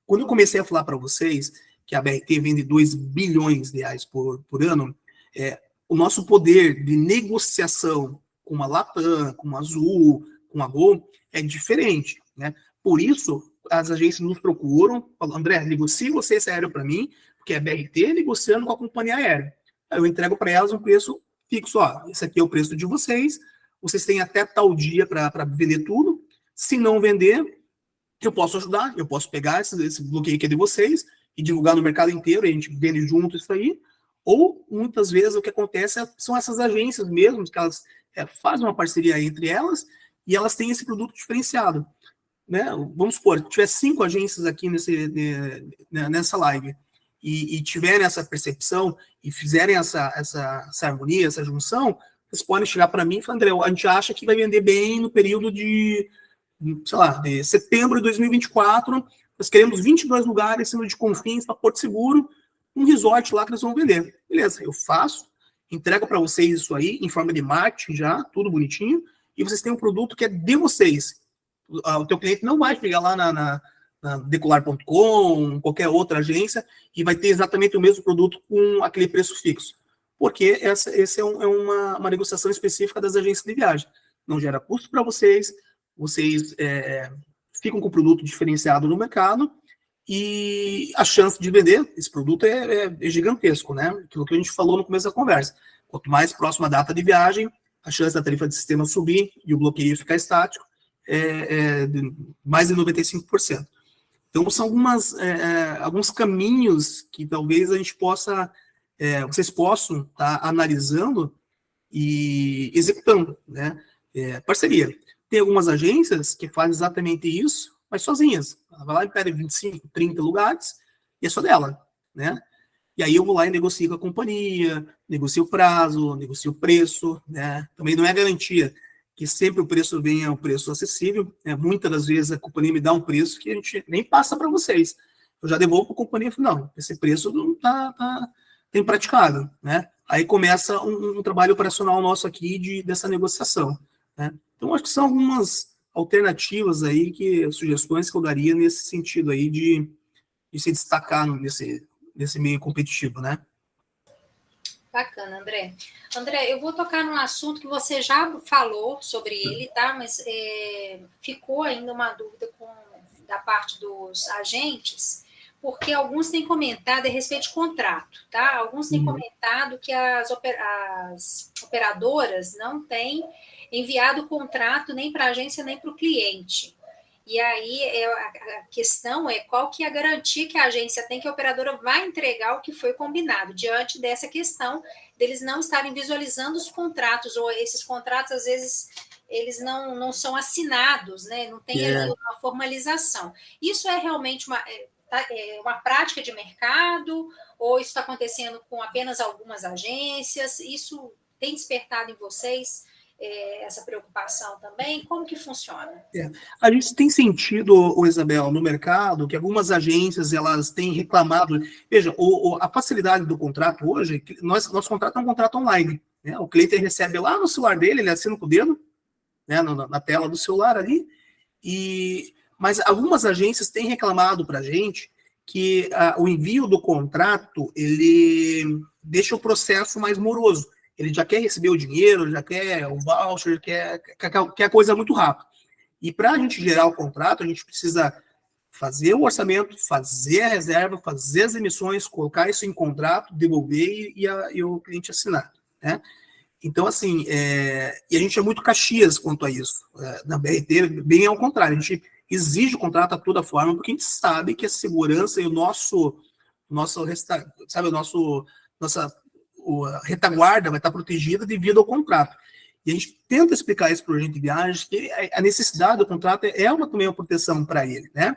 quando eu comecei a falar para vocês que a BRT vende 2 bilhões de reais por ano, o nosso poder de negociação com a Latam, com a Azul, com a Gol, é diferente, né? Por isso, as agências nos procuram, falam, André, negocie você esse aéreo para mim, porque é a BRT negociando com a companhia aérea. Aí eu entrego para elas um preço fixo, esse aqui é o preço de vocês têm até tal dia para vender tudo, se não vender, eu posso ajudar, eu posso pegar esse bloqueio que é de vocês e divulgar no mercado inteiro, a gente vende junto isso aí, ou muitas vezes o que acontece são essas agências mesmo, que elas fazem uma parceria entre elas e elas têm esse produto diferenciado. Né? Vamos supor, se tiver 5 agências aqui nessa live e tiverem essa percepção e fizerem essa harmonia, essa junção, vocês podem chegar para mim e falar, André, a gente acha que vai vender bem no período de, sei lá, de setembro de 2024, nós queremos 22 lugares sendo de Confins para Porto Seguro, um resort lá que eles vão vender. Beleza, eu faço, entrego para vocês isso aí, em forma de marketing já, tudo bonitinho, e vocês têm um produto que é de vocês. O teu cliente não vai chegar lá na Decolar.com, qualquer outra agência, e vai ter exatamente o mesmo produto com aquele preço fixo. Porque essa é uma negociação específica das agências de viagem. Não gera custo para vocês ficam com o produto diferenciado no mercado e a chance de vender esse produto é gigantesco, né? Aquilo que a gente falou no começo da conversa. Quanto mais próxima a data de viagem, a chance da tarifa de sistema subir e o bloqueio ficar estático de mais de 95%. Então, são alguns caminhos que talvez a gente vocês possam estar analisando e executando, né? Parceria. Tem algumas agências que fazem exatamente isso, mas sozinhas. Ela vai lá e pega 25, 30 lugares e é só dela, né? E aí eu vou lá e negocio com a companhia, negocio o prazo, negocio o preço, né? Também não é garantia que sempre o preço venha um preço acessível, né? Muitas das vezes a companhia me dá um preço que a gente nem passa para vocês. Eu já devolvo para a companhia e falo, não, esse preço não tem praticado, né? Aí começa um trabalho operacional nosso aqui dessa negociação, né? Então, acho que são algumas alternativas aí, sugestões que eu daria nesse sentido aí de se destacar nesse meio competitivo, né? Bacana, André. André, eu vou tocar num assunto que você já falou sobre ele, tá? Mas ficou ainda uma dúvida da parte dos agentes, porque alguns têm comentado a respeito de contrato, tá? Alguns têm comentado que as operadoras não têm enviado o contrato nem para a agência nem para o cliente. E aí a questão é qual que é a garantia que a agência tem que a operadora vai entregar o que foi combinado, diante dessa questão deles não estarem visualizando os contratos, ou esses contratos, às vezes, eles não são assinados, né? Não tem ali uma formalização. Isso é realmente uma prática de mercado, ou isso está acontecendo com apenas algumas agências? Isso tem despertado em vocês essa preocupação também? Como que funciona? A gente tem sentido, Isabel, no mercado, que algumas agências elas têm reclamado. Veja, a facilidade do contrato hoje, nosso contrato é um contrato online, né? O cliente recebe lá no celular dele, ele assina com o dedo, né, na tela do celular ali, mas algumas agências têm reclamado para a gente que o envio do contrato, ele deixa o processo mais moroso. Ele já quer receber o dinheiro, já quer o voucher, quer a coisa muito rápido. E para a gente gerar o contrato, a gente precisa fazer o orçamento, fazer a reserva, fazer as emissões, colocar isso em contrato, devolver e o cliente assinar, né? Então, assim, e a gente é muito Caxias quanto a isso. Na BRT, bem ao contrário, a gente exige o contrato a toda forma, porque a gente sabe que a segurança e a retaguarda vai estar protegida devido ao contrato. E a gente tenta explicar isso para o agente de viagens, que a necessidade do contrato também uma proteção para ele, né?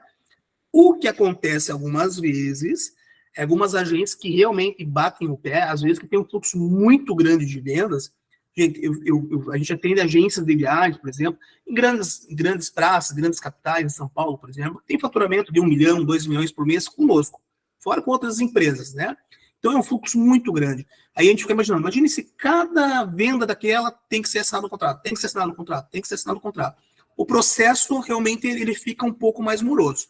O que acontece algumas vezes, algumas agências que realmente batem o pé, às vezes que tem um fluxo muito grande de vendas. Gente, a gente atende agências de viagens, por exemplo, em grandes praças, grandes capitais, em São Paulo, por exemplo, tem faturamento de 1 milhão, 2 milhões por mês conosco, fora com outras empresas, né? Então é um fluxo muito grande. Aí a gente fica imaginando, imagine se cada venda daquela tem que ser assinado no contrato, tem que ser assinado no contrato, tem que ser assinado no contrato. O processo realmente ele fica um pouco mais moroso.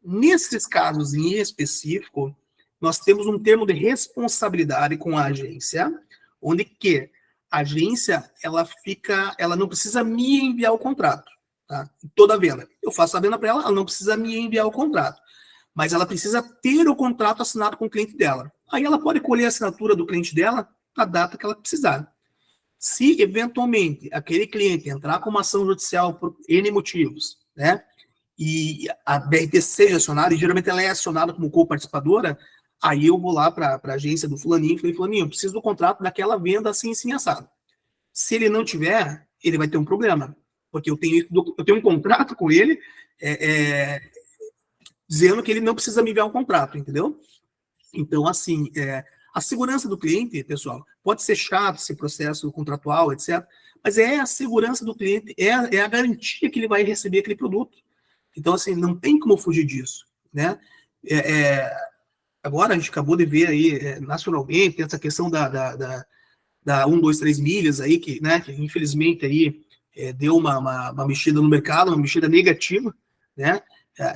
Nesses casos em específico, nós temos um termo de responsabilidade com a agência, onde que a agência ela não precisa me enviar o contrato, tá? Toda venda. Eu faço a venda para ela não precisa me enviar o contrato, mas ela precisa ter o contrato assinado com o cliente dela. Aí ela pode colher a assinatura do cliente dela na data que ela precisar. Se, eventualmente, aquele cliente entrar com uma ação judicial por N motivos, né, e a BRT seja acionada, e geralmente ela é acionada como co-participadora, aí eu vou lá para a agência do fulaninho e falei, fulaninho, eu preciso do contrato daquela venda assim, assim, assado. Se ele não tiver, ele vai ter um problema, porque eu tenho um contrato com ele dizendo que ele não precisa me enviar um contrato, entendeu? Então, assim, a segurança do cliente, pessoal, pode ser chato esse processo contratual, etc., mas é a segurança do cliente, é a garantia que ele vai receber aquele produto. Então, assim, não tem como fugir disso, né? Agora, a gente acabou de ver aí, nacionalmente, essa questão da 1, 2, 3 milhas aí, que infelizmente aí deu uma mexida no mercado, uma mexida negativa, né?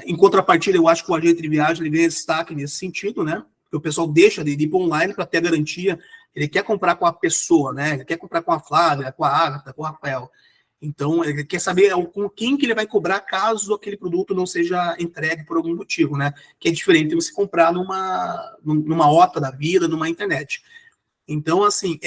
Em contrapartida, eu acho que o agente de viagem ele ganha destaque nesse sentido, né? Porque o pessoal deixa de ir para online para ter a garantia, ele quer comprar com a pessoa, né? Ele quer comprar com a Flávia, com a Agatha, com o Rafael. Então, ele quer saber com quem que ele vai cobrar caso aquele produto não seja entregue por algum motivo, né? Que é diferente de você comprar numa OTA da vida, numa internet. Então, assim,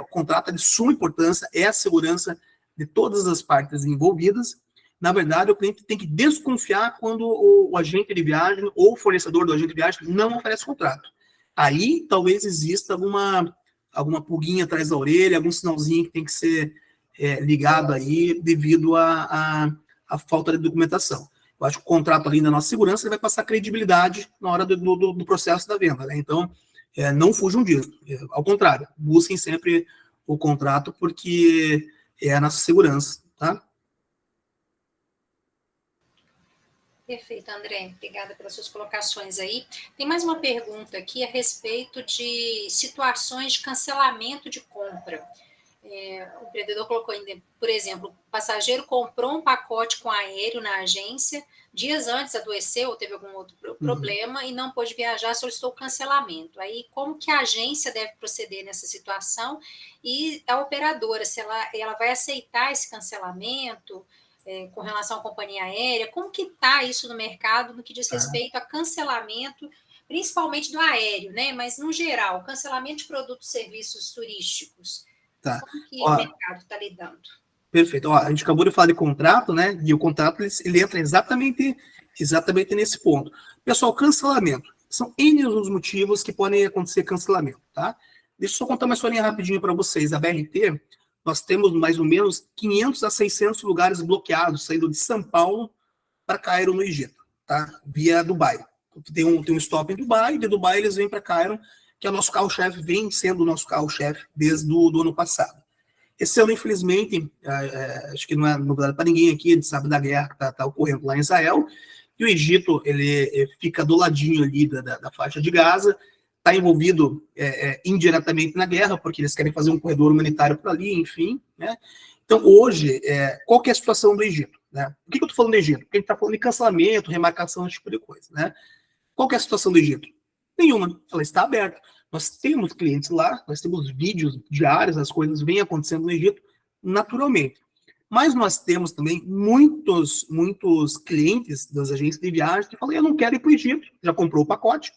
o contrato é de suma importância, é a segurança de todas as partes envolvidas. Na verdade, o cliente tem que desconfiar quando o agente de viagem ou o fornecedor do agente de viagem não oferece contrato. Aí, talvez exista alguma pulguinha atrás da orelha, algum sinalzinho que tem que ser ligado aí devido à falta de documentação. Eu acho que o contrato ali na nossa segurança ele vai passar credibilidade na hora do processo da venda, né? Então, não fujam disso. Ao contrário, busquem sempre o contrato porque é a nossa segurança, tá? Perfeito, André. Obrigada pelas suas colocações aí. Tem mais uma pergunta aqui a respeito de situações de cancelamento de compra. O empreendedor colocou, por exemplo, o passageiro comprou um pacote com aéreo na agência, dias antes adoeceu ou teve algum outro problema e não pôde viajar, solicitou o cancelamento. Aí, como que a agência deve proceder nessa situação e a operadora, se ela vai aceitar esse cancelamento com relação à companhia aérea? Como que está isso no mercado no que diz respeito a cancelamento, principalmente do aéreo, né? Mas, no geral, cancelamento de produtos e serviços turísticos. Tá. Como que o mercado está lidando? Perfeito. A gente acabou de falar de contrato, né? E o contrato ele entra exatamente nesse ponto. Pessoal, cancelamento. São N os motivos que podem acontecer cancelamento, tá? Deixa eu só contar uma historinha rapidinho para vocês. A BRT, nós temos mais ou menos 500 a 600 lugares bloqueados saindo de São Paulo para Cairo, no Egito, tá? Via Dubai. Tem um stop em Dubai, e de Dubai eles vêm para Cairo, que é o nosso carro-chefe, vem sendo o nosso carro-chefe desde o ano passado. Esse ano, infelizmente, acho que não é novidade para ninguém aqui, a gente sabe da guerra que está ocorrendo lá em Israel, e o Egito ele fica do ladinho ali da faixa de Gaza, está envolvido indiretamente na guerra, porque eles querem fazer um corredor humanitário por ali, enfim, né? Então, hoje, qual que é a situação do Egito? Né? Por que eu estou falando do Egito? Porque a gente está falando de cancelamento, remarcação, esse tipo de coisa, né? Qual que é a situação do Egito? Nenhuma, ela está aberta. Nós temos clientes lá, nós temos vídeos diários, as coisas vêm acontecendo no Egito naturalmente. Mas nós temos também muitos clientes das agências de viagem que falam, eu não quero ir para o Egito, já comprou o pacote,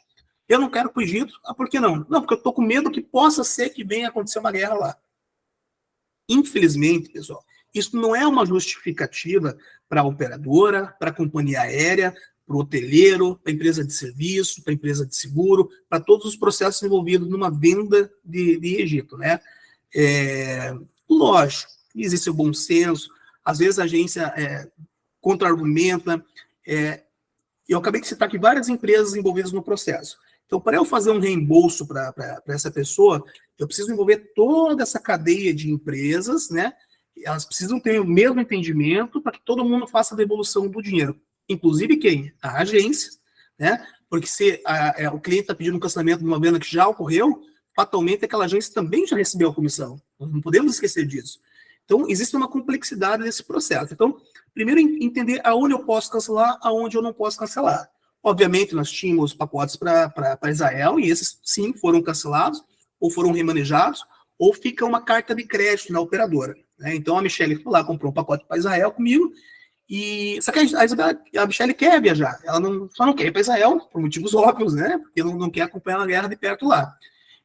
eu não quero ir para o Egito, por que não? Não, porque eu estou com medo que possa ser que venha acontecer uma guerra lá. Infelizmente, pessoal, isso não é uma justificativa para a operadora, para a companhia aérea, para o hoteleiro, para a empresa de serviço, para a empresa de seguro, para todos os processos envolvidos numa venda de Egito, né? Lógico, existe o bom senso, às vezes a agência contra-argumenta, eu acabei de citar aqui várias empresas envolvidas no processo. Então, para eu fazer um reembolso para essa pessoa, eu preciso envolver toda essa cadeia de empresas, né? Elas precisam ter o mesmo entendimento para que todo mundo faça a devolução do dinheiro. Inclusive quem? A agência, né? Porque se o cliente está pedindo um cancelamento de uma venda que já ocorreu, fatalmente aquela agência também já recebeu a comissão. Nós não podemos esquecer disso. Então, existe uma complexidade nesse processo. Então, primeiro entender aonde eu posso cancelar, aonde eu não posso cancelar. Obviamente, nós tínhamos pacotes para Israel, e esses, sim, foram cancelados, ou foram remanejados, ou fica uma carta de crédito na operadora. Né? Então, a Michelle foi lá, comprou um pacote para Israel comigo, só que a Michelle quer viajar, ela só não quer ir para Israel, por motivos óbvios, né? Porque não quer acompanhar a guerra de perto lá.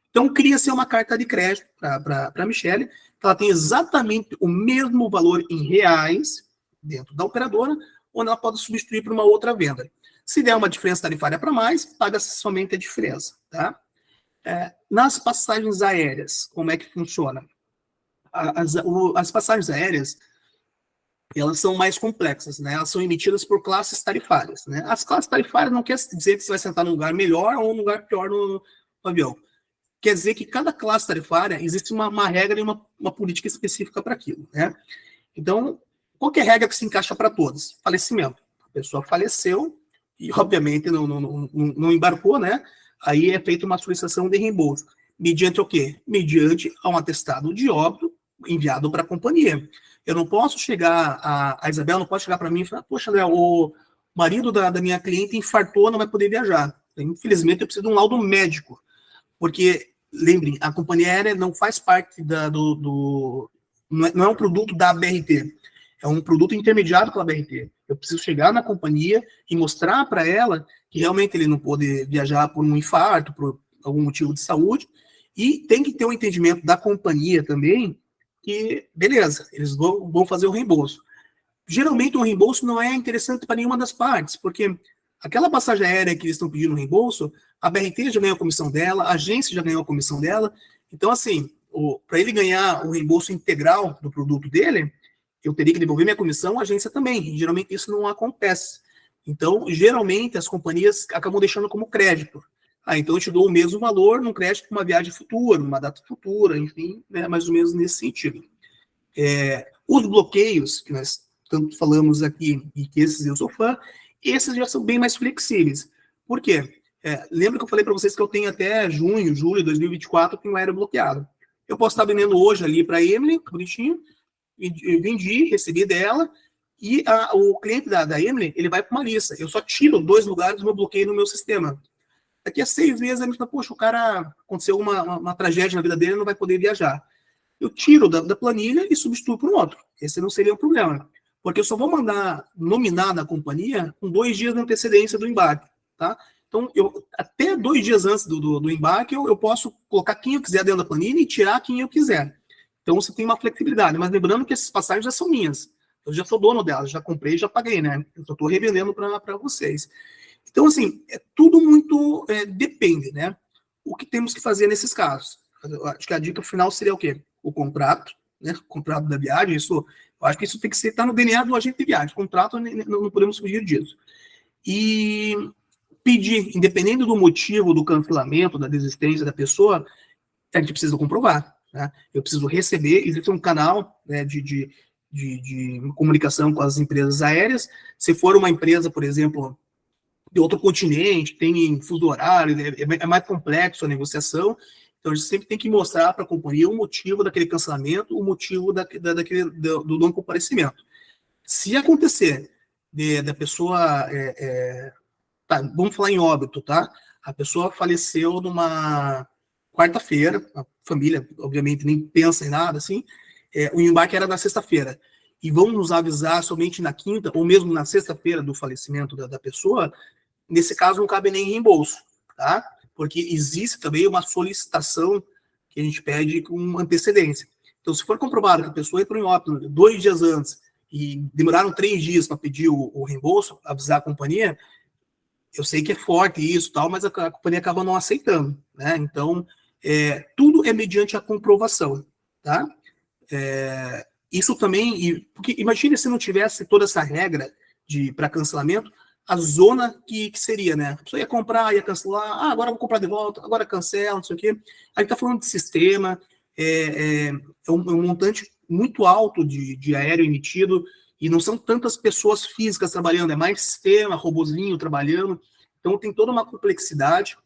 Então, cria-se uma carta de crédito para a Michelle, que ela tem exatamente o mesmo valor em reais dentro da operadora, onde ela pode substituir por uma outra venda. Se der uma diferença tarifária para mais, paga-se somente a diferença. Tá? Nas passagens aéreas, como é que funciona? As passagens aéreas, elas são mais complexas, né? Elas são emitidas por classes tarifárias, né? As classes tarifárias não quer dizer que você vai sentar num lugar melhor ou num lugar pior no avião. Quer dizer que cada classe tarifária existe uma regra e uma política específica para aquilo, né? Então, qual que é a regra que se encaixa para todos? Falecimento. A pessoa faleceu e, obviamente, não embarcou, né? Aí é feita uma solicitação de reembolso. Mediante o quê? Mediante um atestado de óbito enviado para a companhia. Eu não posso chegar, a Isabel não pode chegar para mim e falar, poxa, André, o marido da minha cliente infartou, não vai poder viajar. Infelizmente, eu preciso de um laudo médico. Porque, lembrem, a companhia aérea não faz parte não é um produto da BRT, é um produto intermediado pela BRT. Eu preciso chegar na companhia e mostrar para ela que realmente ele não pode viajar por um infarto, por algum motivo de saúde, e tem que ter um entendimento da companhia também que, beleza, eles vão fazer o reembolso. Geralmente, o reembolso não é interessante para nenhuma das partes, porque aquela passagem aérea que eles estão pedindo reembolso, a BRT já ganhou a comissão dela, a agência já ganhou a comissão dela, Então, assim, para ele ganhar o reembolso integral do produto dele, eu teria que devolver minha comissão, a agência também. E, geralmente isso não acontece. Então, geralmente, as companhias acabam deixando como crédito. Então eu te dou o mesmo valor num crédito para uma viagem futura, numa data futura, enfim, né, mais ou menos nesse sentido. Os bloqueios, que nós tanto falamos aqui, e que esses eu sou fã, esses já são bem mais flexíveis. Por quê? Lembra que eu falei para vocês que eu tenho até junho, julho de 2024, eu tenho aéreo bloqueado. Eu posso estar vendendo hoje ali para a Emily, bonitinho, vendi, recebi dela, e o cliente da Emily, ele vai para uma lista. Eu só tiro 2 lugares do meu bloqueio no meu sistema. Daqui a 6 meses, a gente fala, poxa, o cara, aconteceu uma tragédia na vida dele, não vai poder viajar. Eu tiro da planilha e substituo por um outro. Esse não seria um problema. Porque eu só vou mandar nominar na companhia com 2 dias de antecedência do embarque. Tá? Então, até 2 dias antes do embarque, eu posso colocar quem eu quiser dentro da planilha e tirar quem eu quiser. Então, você tem uma flexibilidade. Mas lembrando que essas passagens já são minhas. Eu já sou dono delas, já comprei, já paguei, né? Eu só estou revendendo para vocês. Então, assim, tudo muito depende, né? O que temos que fazer nesses casos? Eu acho que a dica final seria o quê? O contrato, né? O contrato da viagem, eu acho que isso tem que estar no DNA do agente de viagem. Contrato, não podemos fugir disso. E pedir, independente do motivo do cancelamento, da desistência da pessoa, a gente precisa comprovar. Né? Eu preciso receber, existe um canal, né, de comunicação com as empresas aéreas. Se for uma empresa, por exemplo, de outro continente, tem fuso horário, é mais complexo a negociação, então a gente sempre tem que mostrar para a companhia o motivo daquele cancelamento, o motivo do não comparecimento. Se acontecer da pessoa, tá, vamos falar em óbito, tá? A pessoa faleceu numa quarta-feira, a família, obviamente, nem pensa em nada, assim, o embarque era na sexta-feira, e vão nos avisar somente na quinta, ou mesmo na sexta-feira do falecimento da pessoa. Nesse caso, não cabe nem reembolso, tá? Porque existe também uma solicitação que a gente pede com antecedência. Então, se for comprovado que a pessoa entrou em óbito 2 dias antes e demoraram 3 dias para pedir o reembolso, avisar a companhia, eu sei que é forte isso, tal, mas a companhia acaba não aceitando, né? Então, tudo é mediante a comprovação, tá? Isso também, porque imagine se não tivesse toda essa regra para cancelamento, a zona que seria, né? A pessoa ia comprar, ia cancelar, agora vou comprar de volta, agora cancela, não sei o quê. A gente está falando de sistema, é um montante muito alto de aéreo emitido, e não são tantas pessoas físicas trabalhando, é mais sistema, robozinho trabalhando, então tem toda uma complexidade.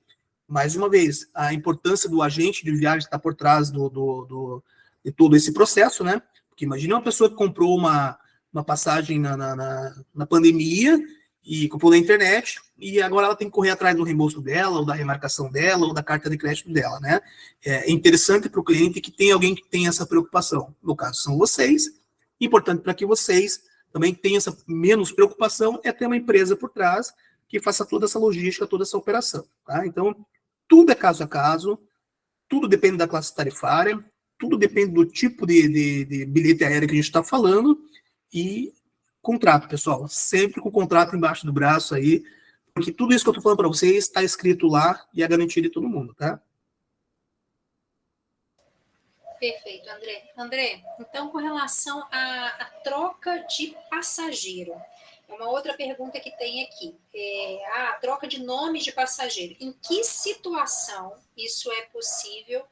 Mais uma vez, a importância do agente de viagem estar por trás de todo esse processo, né? Porque imagina uma pessoa que comprou uma passagem na pandemia, e comprou na internet, e agora ela tem que correr atrás do reembolso dela, ou da remarcação dela, ou da carta de crédito dela, né? É interessante para o cliente que tem alguém que tem essa preocupação. No caso, são vocês. Importante para que vocês também tenham essa menos preocupação é ter uma empresa por trás que faça toda essa logística, toda essa operação, tá? Então, tudo é caso a caso, tudo depende da classe tarifária, tudo depende do tipo de bilhete aéreo que a gente está falando, e contrato, pessoal, sempre com o contrato embaixo do braço aí, porque tudo isso que eu tô falando para vocês está escrito lá e é garantia de todo mundo, tá? Perfeito, André. André, então, com relação à troca de passageiro, é uma outra pergunta que tem aqui. A troca de nomes de passageiro. Em que situação isso é possível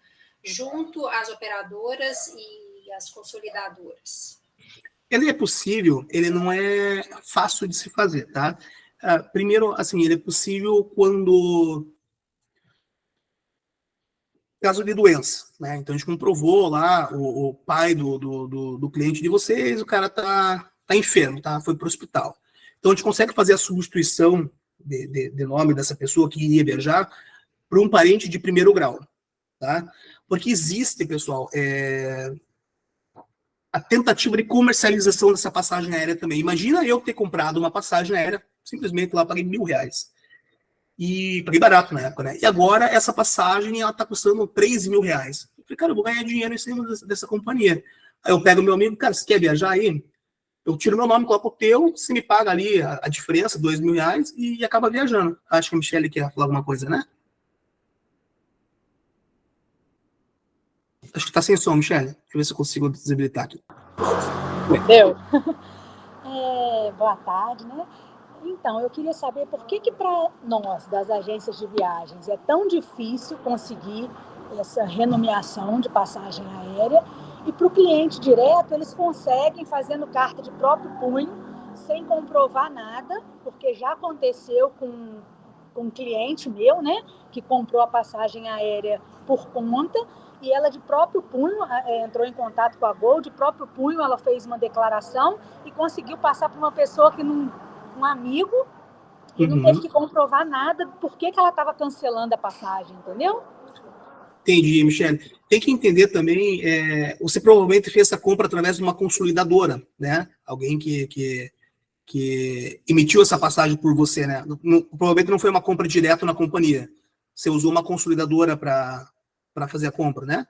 junto às operadoras e às consolidadoras? Ele é possível, ele não é fácil de se fazer, tá? Primeiro, assim, ele é possível quando caso de doença, né? Então a gente comprovou lá o pai do cliente de vocês, o cara tá enfermo, tá? Foi para o hospital. Então a gente consegue fazer a substituição de nome dessa pessoa que iria viajar para um parente de primeiro grau, tá? Porque existe, pessoal, a tentativa de comercialização dessa passagem aérea também. Imagina eu ter comprado uma passagem aérea, simplesmente lá paguei R$1.000. E paguei barato na época, né? E agora essa passagem ela tá custando R$3.000. Eu falei, cara, eu vou ganhar dinheiro em cima dessa companhia. Aí eu pego meu amigo, cara, você quer viajar aí? Eu tiro meu nome, coloco o teu, você me paga ali a diferença, R$2.000, e acaba viajando. Acho que a Michelle quer falar alguma coisa, né? Acho que está sem som, Michele. Deixa eu ver se eu consigo desabilitar aqui. Deu. Boa tarde, né? Então, eu queria saber por que para nós, das agências de viagens, é tão difícil conseguir essa renomeação de passagem aérea e para o cliente direto eles conseguem fazendo carta de próprio punho, sem comprovar nada, porque já aconteceu com um cliente meu, né, que comprou a passagem aérea por conta e ela de próprio punho entrou em contato com a Gol, de próprio punho ela fez uma declaração e conseguiu passar para uma pessoa que não, um amigo, e não teve que comprovar nada por que ela estava cancelando a passagem, entendeu? Entendi, Michele. Tem que entender também, você provavelmente fez essa compra através de uma consolidadora, né? Alguém que emitiu essa passagem por você, né? Provavelmente não foi uma compra direto na companhia. Você usou uma consolidadora para fazer a compra, né?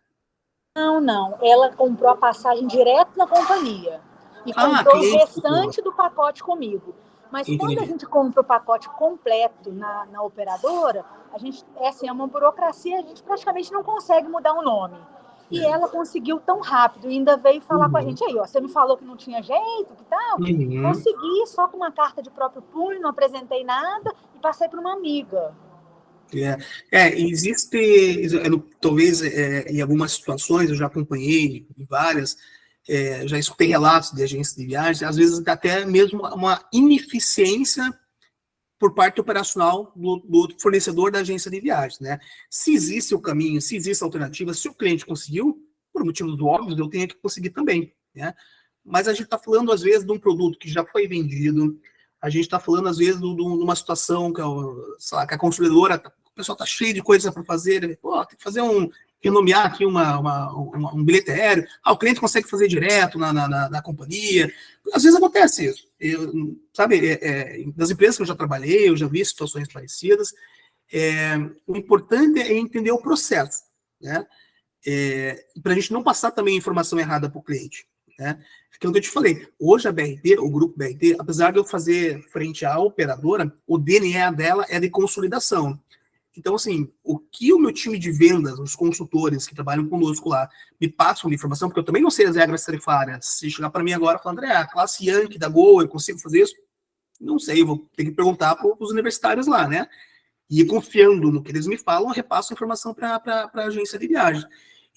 Não. Ela comprou a passagem direto na companhia e comprou o restante do pacote comigo. Mas quando a gente compra o pacote completo na operadora, a gente é uma burocracia, a gente praticamente não consegue mudar o nome. E ela conseguiu tão rápido, e ainda veio falar com a gente aí, ó, você me falou que não tinha jeito, que tal? Consegui só com uma carta de próprio punho, não apresentei nada e passei para uma amiga. Existe, talvez em algumas situações, eu já acompanhei em várias, já escutei relatos de agências de viagens, às vezes até mesmo uma ineficiência por parte operacional do fornecedor da agência de viagens, né? Se existe o caminho, se existe a alternativa, se o cliente conseguiu, por motivos óbvios, eu tenho que conseguir também, né? Mas a gente está falando, às vezes, de um produto que já foi vendido, a gente está falando, às vezes, de uma situação que a consumidora, o pessoal está cheio de coisas para fazer, tem que fazer renomear aqui um bilhete aéreo, o cliente consegue fazer direto na companhia. Às vezes acontece isso. Das empresas que eu já trabalhei, eu já vi situações parecidas. O importante é entender o processo, né? Para a gente não passar também informação errada para o cliente, né? Aquilo que eu te falei, hoje a BRT, o grupo BRT, apesar de eu fazer frente à operadora, o DNA dela é de consolidação. Então, assim, o que o meu time de vendas, os consultores que trabalham conosco lá, me passam de informação, porque eu também não sei as regras tarifárias. Se chegar para mim agora e falar, André, a classe Yankee da Gol, eu consigo fazer isso? Não sei, eu vou ter que perguntar para os universitários lá, né? E confiando no que eles me falam, eu repasso a informação para a agência de viagem.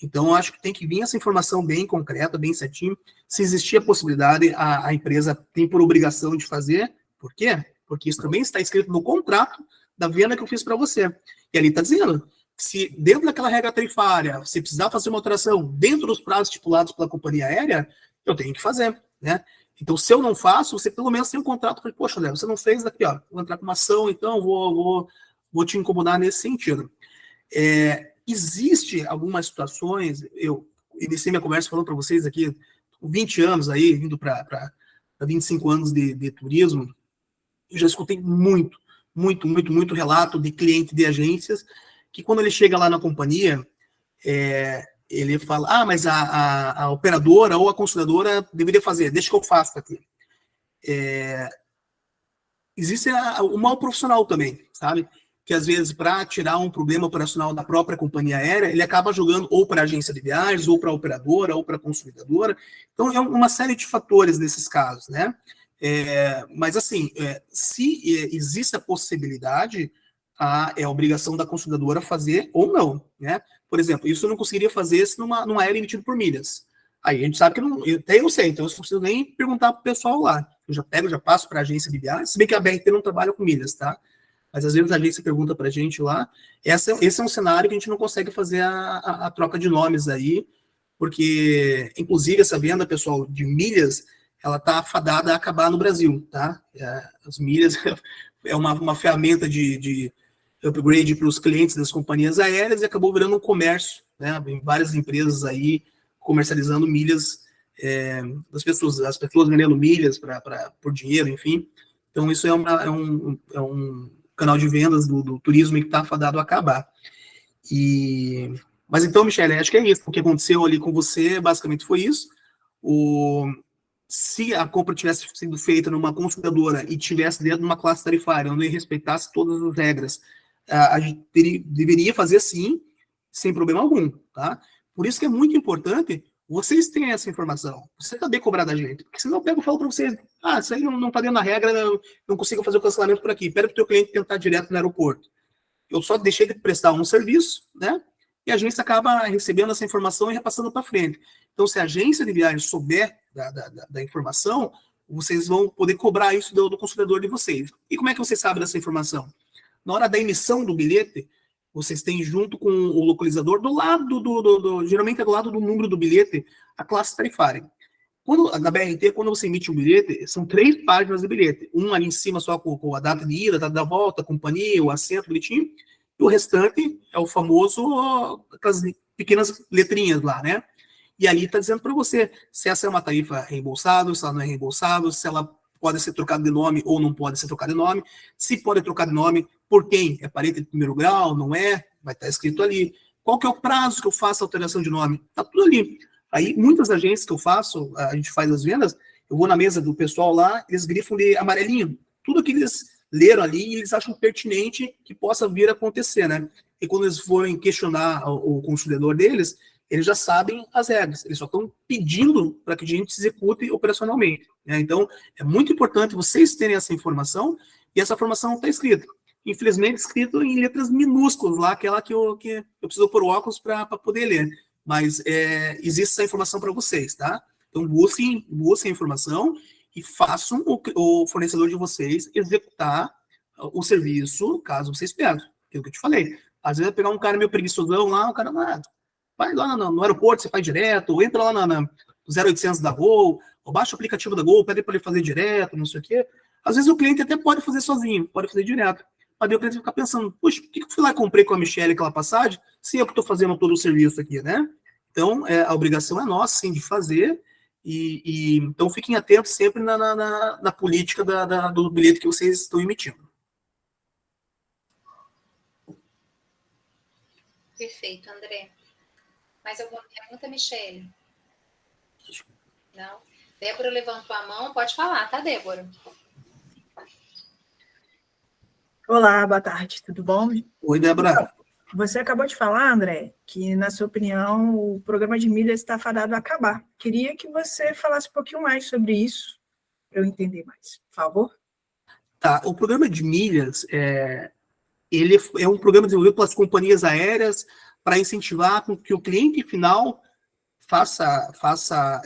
Então, eu acho que tem que vir essa informação bem concreta, bem certinho. Se existir a possibilidade, a empresa tem por obrigação de fazer. Por quê? Porque isso também está escrito no contrato da venda que eu fiz para você. E ali está dizendo, se dentro daquela regra tarifária, você precisar fazer uma alteração dentro dos prazos estipulados pela companhia aérea, eu tenho que fazer, né? Então, se eu não faço, você pelo menos tem um contrato para, poxa, Léo, você não fez daqui, ó, vou entrar com uma ação, então vou te incomodar nesse sentido. Existe algumas situações, eu iniciei minha conversa falando para vocês aqui, 20 anos aí, vindo para 25 anos de turismo, eu já escutei muito relato de cliente de agências, que quando ele chega lá na companhia, ele fala, mas a operadora ou a consultadora deveria fazer, deixa que eu faço aqui. Existe o mal profissional também, sabe? Que às vezes, para tirar um problema operacional da própria companhia aérea, ele acaba jogando ou para a agência de viagens, ou para a operadora, ou para a consolidadora. Então, é uma série de fatores nesses casos, né? Mas, assim, se existe a possibilidade, é a obrigação da consolidadora fazer ou não, né? Por exemplo, isso eu não conseguiria fazer se numa aérea emitida por milhas. Aí a gente sabe que até eu sei, então eu não preciso nem perguntar para o pessoal lá. Eu já passo para a agência de viagem, se bem que a BRT não trabalha com milhas, tá? Mas às vezes a agência pergunta para a gente lá. Esse é um cenário que a gente não consegue fazer a troca de nomes aí, porque, inclusive, essa venda, pessoal, de milhas, ela está fadada a acabar no Brasil, tá? As milhas é uma ferramenta de upgrade para os clientes das companhias aéreas e acabou virando um comércio, né? Em várias empresas aí comercializando milhas das pessoas, as pessoas vendendo milhas por dinheiro, enfim. Então, isso é um canal de vendas do turismo que está fadado a acabar. Mas então, Michele, acho que é isso. O que aconteceu ali com você, basicamente, foi isso. Se a compra tivesse sido feita numa consultadora e tivesse dentro de uma classe tarifária, onde respeitasse todas as regras, a gente deveria fazer sim, sem problema algum, tá? Por isso que é muito importante vocês terem essa informação, você saber cobrar da gente, porque senão eu pego e falo para vocês, isso aí não está dentro da regra, não consigo fazer o cancelamento por aqui, pede para o teu cliente tentar direto no aeroporto. Eu só deixei de prestar um serviço, né? E a agência acaba recebendo essa informação e repassando para frente. Então, se a agência de viagem souber da informação, vocês vão poder cobrar isso do consumidor de vocês. E como é que vocês sabem dessa informação? Na hora da emissão do bilhete, vocês têm junto com o localizador, do lado geralmente é do lado do número do bilhete, a classe tarifária. Na BRT, quando você emite um bilhete, são 3 páginas de bilhete. Um ali em cima só com a data de ida, a data da volta, a companhia, o assento, bonitinho. E o restante é o famoso, aquelas pequenas letrinhas lá, né? E ali está dizendo para você se essa é uma tarifa reembolsável, se ela não é reembolsável, se ela pode ser trocada de nome ou não pode ser trocada de nome, se pode trocar de nome, por quem? É parente de primeiro grau, não é? Vai estar escrito ali. Qual que é o prazo que eu faço a alteração de nome? Está tudo ali. Aí, muitas agências que eu faço, a gente faz as vendas, eu vou na mesa do pessoal lá, eles grifam de amarelinho. Tudo que eles leram ali e eles acham pertinente que possa vir a acontecer, né? E quando eles forem questionar o consumidor deles, eles já sabem as regras. Eles só estão pedindo para que a gente execute operacionalmente, né? Então, é muito importante vocês terem essa informação e essa informação está escrita. Infelizmente, escrito em letras minúsculas lá, aquela que eu preciso pôr óculos para poder ler. Mas existe essa informação para vocês, tá? Então, busquem a informação e façam o fornecedor de vocês executar o serviço, caso vocês peçam. Aquilo que eu te falei. Às vezes, vai pegar um cara meio preguiçosão lá, o cara vai lá no aeroporto, você faz direto, ou entra lá no 0800 da Gol, ou baixa o aplicativo da Gol, pede para ele fazer direto, não sei o quê. Às vezes, o cliente até pode fazer sozinho, pode fazer direto. Mas daí o cliente fica pensando, puxa, por que eu fui lá e comprei com a Michelle aquela passagem, se eu que estou fazendo todo o serviço aqui, né? Então, a obrigação é nossa, sim, de fazer, então fiquem atentos sempre na política do bilhete que vocês estão emitindo. Perfeito, André. Mais alguma pergunta, Michelle? Não? Débora levantou a mão, pode falar, tá, Débora? Olá, boa tarde, tudo bom? Oi, Débora. Então, você acabou de falar, André, que, na sua opinião, o programa de milhas está fadado a acabar. Queria que você falasse um pouquinho mais sobre isso, para eu entender mais, por favor. Tá, o programa de milhas, ele é um programa desenvolvido pelas companhias aéreas para incentivar que o cliente final faça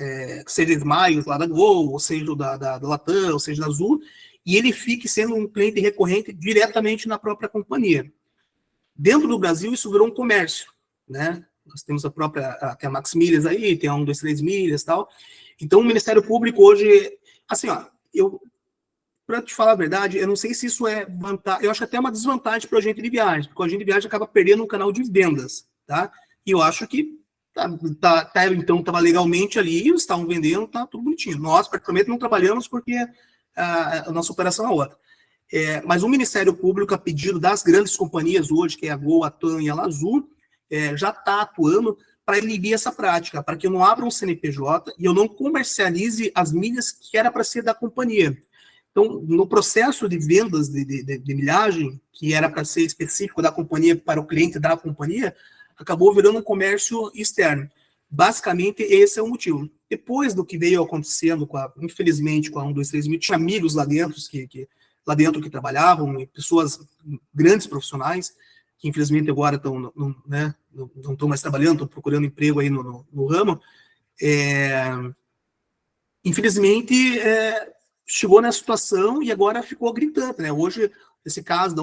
seja Smiles lá da Gol, ou seja da Latam, ou seja da Azul, e ele fique sendo um cliente recorrente diretamente na própria companhia. Dentro do Brasil, isso virou um comércio, né? Nós temos tem a Max Milhas aí, tem a 1, 2, 3 milhas e tal. Então, o Ministério Público hoje, assim, para te falar a verdade, eu não sei se isso é vantagem, eu acho até uma desvantagem para o agente de viagem, porque o agente de viagem acaba perdendo um canal de vendas, tá? E eu acho que então estava legalmente ali, eles estavam vendendo, tá tudo bonitinho. Nós, praticamente, não trabalhamos porque a nossa operação é outra. Mas o Ministério Público, a pedido das grandes companhias hoje, que é a Gol, a TAM e a Azul, já está atuando para inibir essa prática, para que eu não abra um CNPJ e eu não comercialize as milhas que era para ser da companhia. Então, no processo de vendas de milhagem, que era para ser específico da companhia para o cliente da companhia, acabou virando um comércio externo. Basicamente, esse é o motivo. Depois do que veio acontecendo, infelizmente, com a 1, 2, 3 mil, tinha amigos lá dentro que trabalhavam, pessoas, grandes profissionais, que infelizmente agora não estão mais trabalhando, estão procurando emprego aí no ramo. Infelizmente, chegou nessa situação e agora ficou gritante, né? Hoje, esse caso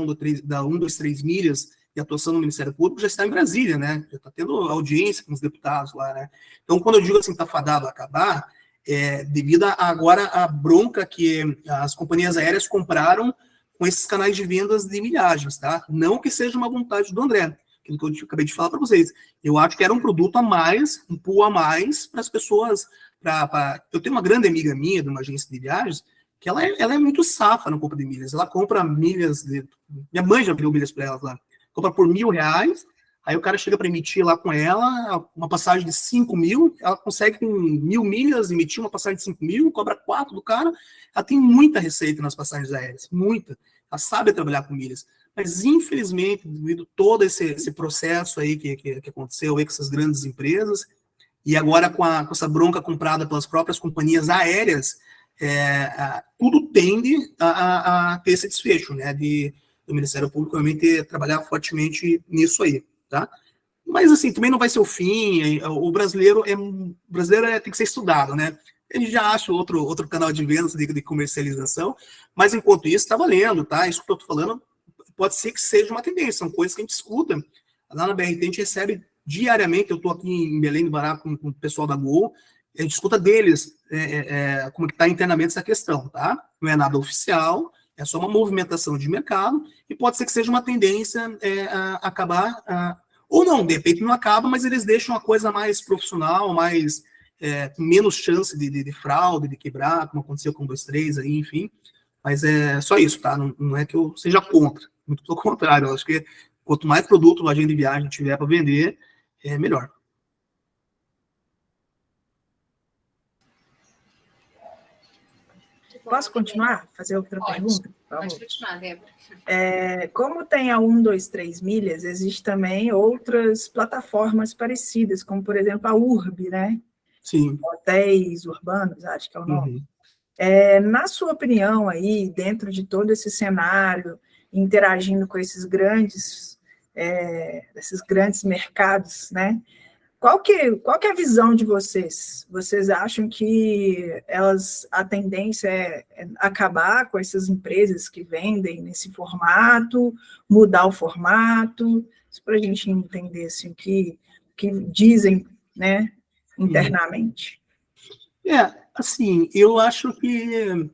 da 1, 2, 3 milhas e atuação no Ministério Público já está em Brasília, né? Já está tendo audiência com os deputados lá, né? Então, quando eu digo assim, está fadado a acabar, devido agora à bronca que as companhias aéreas compraram com esses canais de vendas de milhagens, tá? Não que seja uma vontade do André, aquilo que eu acabei de falar para vocês. Eu acho que era um produto a mais, um pool a mais para as pessoas. Eu tenho uma grande amiga minha de uma agência de viagens que ela é muito safa na compra de milhas. Ela compra milhas, minha mãe já abriu milhas para ela lá. Compra por R$1.000, aí o cara chega para emitir lá com ela uma passagem de 5 mil, ela consegue com 1.000 milhas emitir uma passagem de 5 mil, cobra 4 do cara, ela tem muita receita nas passagens aéreas, muita. Ela sabe trabalhar com milhas. mas infelizmente, devido a todo esse processo aí que aconteceu aí com essas grandes empresas, e agora com essa bronca comprada pelas próprias companhias aéreas, tudo tende a ter esse desfecho, né, do Ministério Público realmente trabalhar fortemente nisso aí, tá? Mas, assim, também não vai ser o fim. O brasileiro tem que ser estudado, né? Ele já acha outro canal de vendas, de comercialização, mas enquanto isso, está valendo, tá? Isso que eu estou falando pode ser que seja uma tendência, são coisas que a gente escuta. Lá na BRT a gente recebe diariamente, eu estou aqui em Belém do Pará com o pessoal da Gol, a gente escuta deles como que está internamente essa questão, tá? Não é nada oficial, é só uma movimentação de mercado, e pode ser que seja uma tendência a acabar... ou não, de repente não acaba, mas eles deixam a coisa mais profissional, mais com menos chance de fraude, de quebrar, como aconteceu com o 2-3 aí, enfim. Mas é só isso, tá? Não é que eu seja contra, muito pelo contrário. Eu acho que quanto mais produto a agenda de viagem tiver para vender, melhor. Posso continuar? Fazer outra pergunta? Pode continuar, Débora. Como tem a 1, 2, 3 milhas, existem também outras plataformas parecidas, como, por exemplo, a Urb, né? Sim. Hotéis urbanos, acho que é o nome. Na sua opinião, aí, dentro de todo esse cenário, interagindo com esses grandes mercados, né? Qual que é a visão de vocês? Vocês acham que a tendência é acabar com essas empresas que vendem nesse formato, mudar o formato? Isso para a gente entender assim, o que dizem, né, internamente. Assim, eu acho que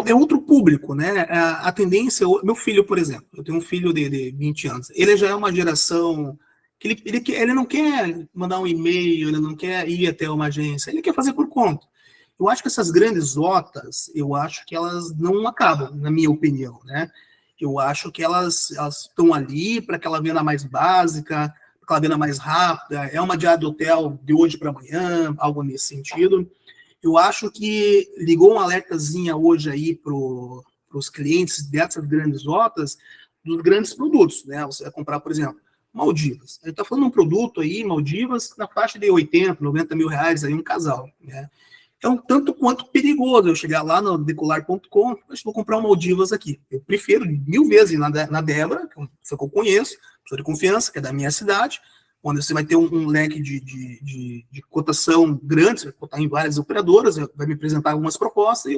é outro público, né? A tendência, meu filho, por exemplo, eu tenho um filho de 20 anos, ele já é uma geração que ele não quer mandar um e-mail, ele não quer ir até uma agência, ele quer fazer por conta. Eu acho que essas grandes rotas, eu acho que elas não acabam, na minha opinião, né? Eu acho que elas estão ali para aquela venda mais básica, aquela venda mais rápida, é uma diária do hotel de hoje para amanhã, algo nesse sentido. Eu acho que ligou um alertazinha hoje aí para os clientes dessas grandes rotas, dos grandes produtos, né? Você vai comprar, por exemplo, Maldivas. A gente está falando de um produto aí, Maldivas, na faixa de 80, 90 mil reais aí um casal, né? É um tanto quanto perigoso eu chegar lá no decolar.com, mas vou comprar um Maldivas aqui. Eu prefiro 1000 vezes na Débora, que é uma pessoa que eu conheço, pessoa de confiança, que é da minha cidade, onde você vai ter um leque de cotação grande, você vai cotar em várias operadoras, vai me apresentar algumas propostas, e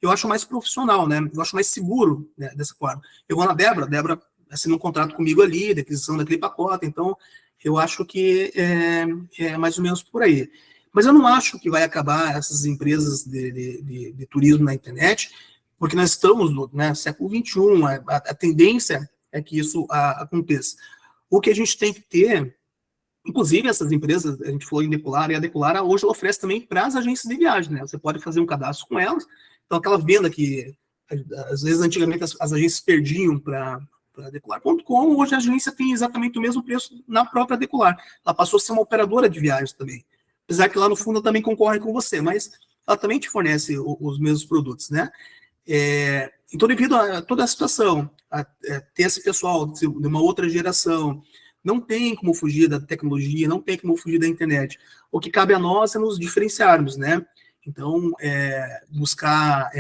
eu acho mais profissional, né? Eu acho mais seguro, né, dessa forma. Eu vou na Débora assina um contrato comigo ali, de aquisição daquele pacote, então eu acho que é mais ou menos por aí. Mas eu não acho que vai acabar essas empresas de turismo na internet, porque nós estamos no século XXI, a tendência é que isso aconteça. O que a gente tem que ter, inclusive essas empresas, a gente falou em Decolar, e a Decolar hoje ela oferece também para as agências de viagem, né? Você pode fazer um cadastro com elas, então aquela venda que, às vezes, antigamente as agências perdiam para Decolar.com, hoje a agência tem exatamente o mesmo preço na própria Decolar. Ela passou a ser uma operadora de viagens também. Apesar que lá no fundo ela também concorre com você, mas ela também te fornece os mesmos produtos, né? Então, devido a toda a situação, ter esse pessoal de uma outra geração, não tem como fugir da tecnologia, não tem como fugir da internet. O que cabe a nós é nos diferenciarmos, né? Então, buscar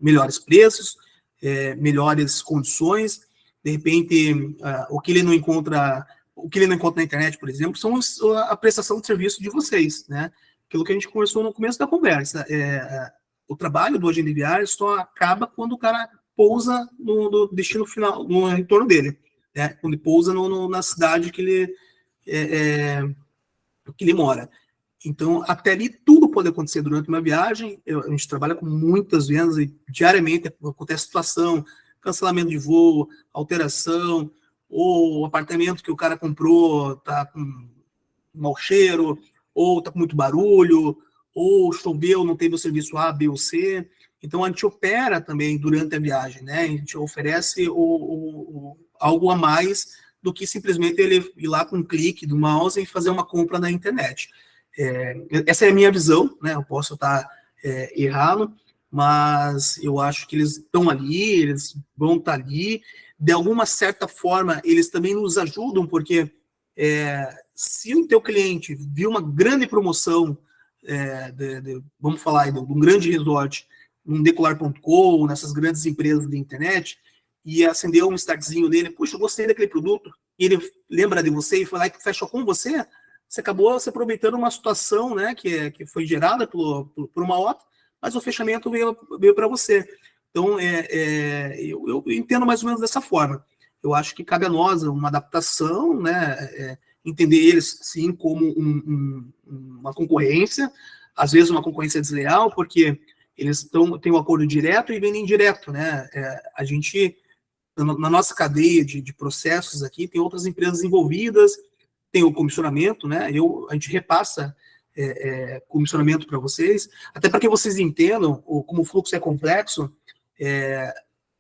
melhores preços, melhores condições, de repente, o que ele não encontra na internet, por exemplo, são a prestação de serviço de vocês, né? Aquilo que a gente conversou no começo da conversa. O trabalho do agente de viagem só acaba quando o cara pousa no destino final, no retorno dele, né? Quando ele pousa na cidade que ele mora. Então, até ali, tudo pode acontecer durante uma viagem. A gente trabalha com muitas vendas e diariamente acontece situação, cancelamento de voo, alteração, ou o apartamento que o cara comprou está com mau cheiro, ou está com muito barulho, ou choveu, não teve o serviço A, B ou C. Então, a gente opera também durante a viagem, né? A gente oferece algo a mais do que simplesmente ele ir lá com um clique do mouse e fazer uma compra na internet. Essa é a minha visão, né? Eu posso estar errado, mas eu acho que eles estão ali, eles vão estar ali. De alguma certa forma, eles também nos ajudam, porque se o teu cliente viu uma grande promoção, vamos falar aí, de um grande resort, num Decolar.com, nessas grandes empresas de internet, e acendeu um startzinho nele, puxa, eu gostei daquele produto, e ele lembra de você e foi lá e fechou com você, você acabou se aproveitando uma situação, né, que foi gerada por uma OTA, mas o fechamento veio para você. Então, eu entendo mais ou menos dessa forma. Eu acho que cabe a nós uma adaptação, né, entender eles, sim, como uma concorrência, às vezes uma concorrência desleal, porque eles têm um acordo direto e vendem indireto, né? A gente, na nossa cadeia de processos aqui, tem outras empresas envolvidas, tem o comissionamento, né? A gente repassa comissionamento para vocês, até para que vocês entendam como o fluxo é complexo.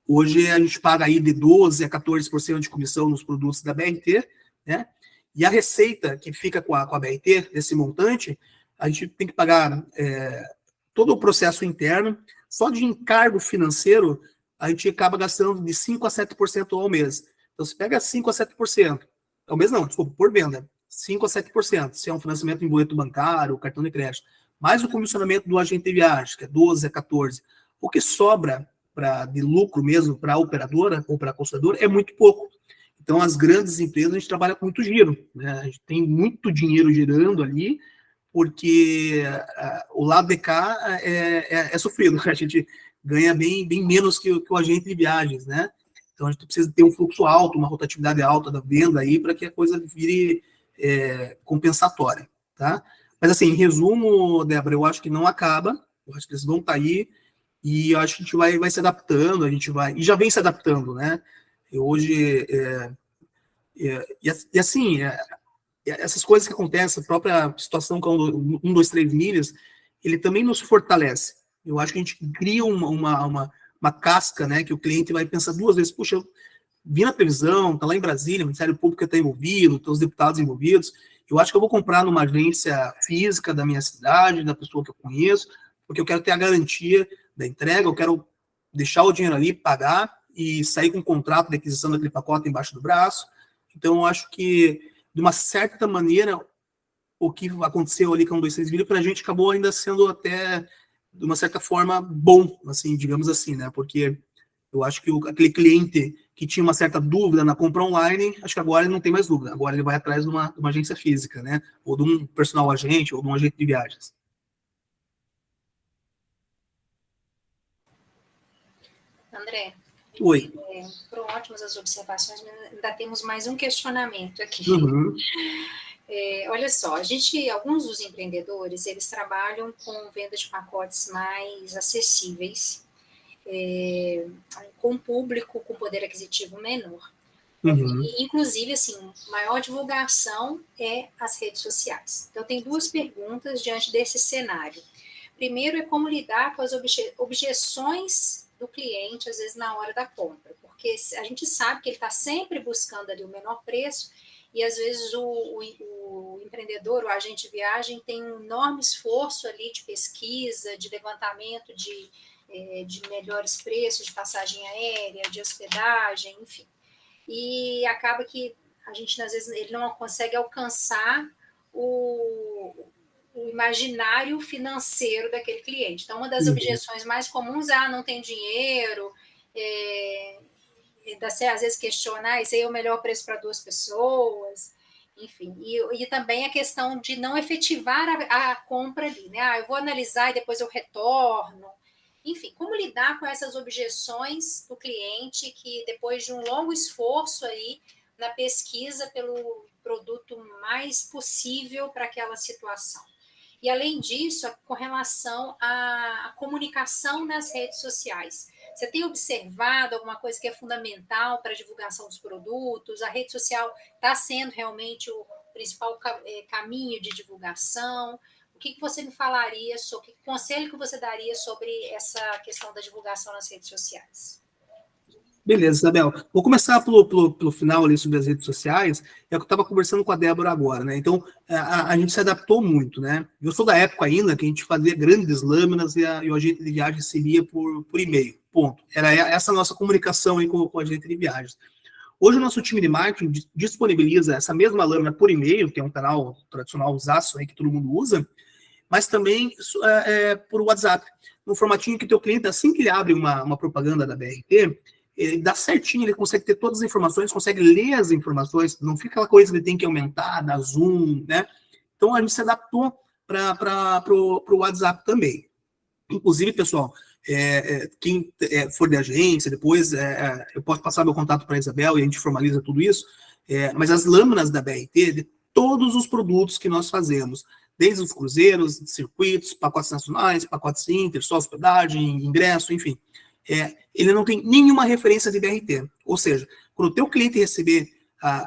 Hoje a gente paga aí de 12% a 14% de comissão nos produtos da BRT, né? E a receita que fica com a BRT, esse montante, a gente tem que pagar todo o processo interno, só de encargo financeiro, a gente acaba gastando de 5% a 7% ao mês. Então, você pega 5% a 7%, ao mês não, desculpa, por venda, 5% a 7%, se é um financiamento em boleto bancário, cartão de crédito, mais o comissionamento do agente de viagem, que é 12% a 14%, o que sobra de lucro mesmo para a operadora ou para a concessionária é muito pouco. Então, as grandes empresas, a gente trabalha com muito giro, né? A gente tem muito dinheiro girando ali, porque o lado de cá é sofrido, a gente ganha bem menos que o agente de viagens, né? Então, a gente precisa ter um fluxo alto, uma rotatividade alta da venda aí, para que a coisa vire compensatória, tá? Mas, assim, em resumo, Débora, eu acho que não acaba, eu acho que eles vão estar aí, e eu acho que a gente vai se adaptando, e já vem se adaptando, né? Hoje, e assim, essas coisas que acontecem, a própria situação com 1, 2, 3 milhas, ele também nos fortalece. Eu acho que a gente cria uma casca, né, que o cliente vai pensar duas vezes, puxa, eu vi na televisão, tá lá em Brasília, o Ministério Público está envolvido, estão os deputados envolvidos, eu acho que eu vou comprar numa agência física da minha cidade, da pessoa que eu conheço, porque eu quero ter a garantia da entrega, eu quero deixar o dinheiro ali, pagar e sair com um contrato de aquisição daquele pacote embaixo do braço. Então, eu acho que, de uma certa maneira, o que aconteceu ali com o 1, 2, 3 milhas, para a gente acabou ainda sendo até, de uma certa forma, bom, assim, digamos assim, né? Porque eu acho que aquele cliente que tinha uma certa dúvida na compra online, acho que agora ele não tem mais dúvida. Agora ele vai atrás de uma agência física, né? Ou de um personal agente, ou de um agente de viagens. André, Oi. foram ótimas as observações, mas ainda temos mais um questionamento aqui. Uhum. Olha só, alguns dos empreendedores, eles trabalham com venda de pacotes mais acessíveis, com público com poder aquisitivo menor. Uhum. E, inclusive, assim, maior divulgação é as redes sociais. Então, tem duas perguntas diante desse cenário. Primeiro é como lidar com as objeções do cliente, às vezes, na hora da compra, porque a gente sabe que ele está sempre buscando ali o menor preço, e às vezes o empreendedor, o agente de viagem, tem um enorme esforço ali de pesquisa, de levantamento de melhores preços de passagem aérea, de hospedagem, enfim. E acaba que a gente, às vezes, ele não consegue alcançar o imaginário financeiro daquele cliente. Então, uma das objeções mais comuns é, não tem dinheiro, às vezes questiona, esse aí é o melhor preço para 2 pessoas, enfim. E também a questão de não efetivar a compra ali, né? Eu vou analisar e depois eu retorno. Enfim, como lidar com essas objeções do cliente que, depois de um longo esforço aí na pesquisa pelo produto mais possível para aquela situação. E, além disso, com relação à comunicação nas redes sociais. Você tem observado alguma coisa que é fundamental para a divulgação dos produtos? A rede social está sendo realmente o principal caminho de divulgação? O que você me falaria sobre, que conselho que você daria sobre essa questão da divulgação nas redes sociais? Beleza, Isabel. Vou começar pelo final ali sobre as redes sociais. É o que eu estava conversando com a Débora agora, né? Então, a gente se adaptou muito, né? Eu sou da época ainda que a gente fazia grandes lâminas e o agente de viagem recebia por e-mail. Ponto. Era essa a nossa comunicação aí com o agente de viagens. Hoje o nosso time de marketing disponibiliza essa mesma lâmina por e-mail, que é um canal tradicional usaço aí que todo mundo usa, mas também por WhatsApp, no formatinho que o teu cliente, assim que ele abre uma propaganda da BRT, ele dá certinho, ele consegue ter todas as informações, consegue ler as informações, não fica aquela coisa que ele tem que aumentar, dar zoom, né? Então a gente se adaptou para o WhatsApp também. Inclusive, pessoal, quem for de agência, depois eu posso passar meu contato para a Isabel e a gente formaliza tudo isso, mas as lâminas da BRT, de todos os produtos que nós fazemos, desde os cruzeiros, circuitos, pacotes nacionais, pacotes inter, só hospedagem, ingresso, enfim, ele não tem nenhuma referência de BRT. Ou seja, quando o teu cliente receber,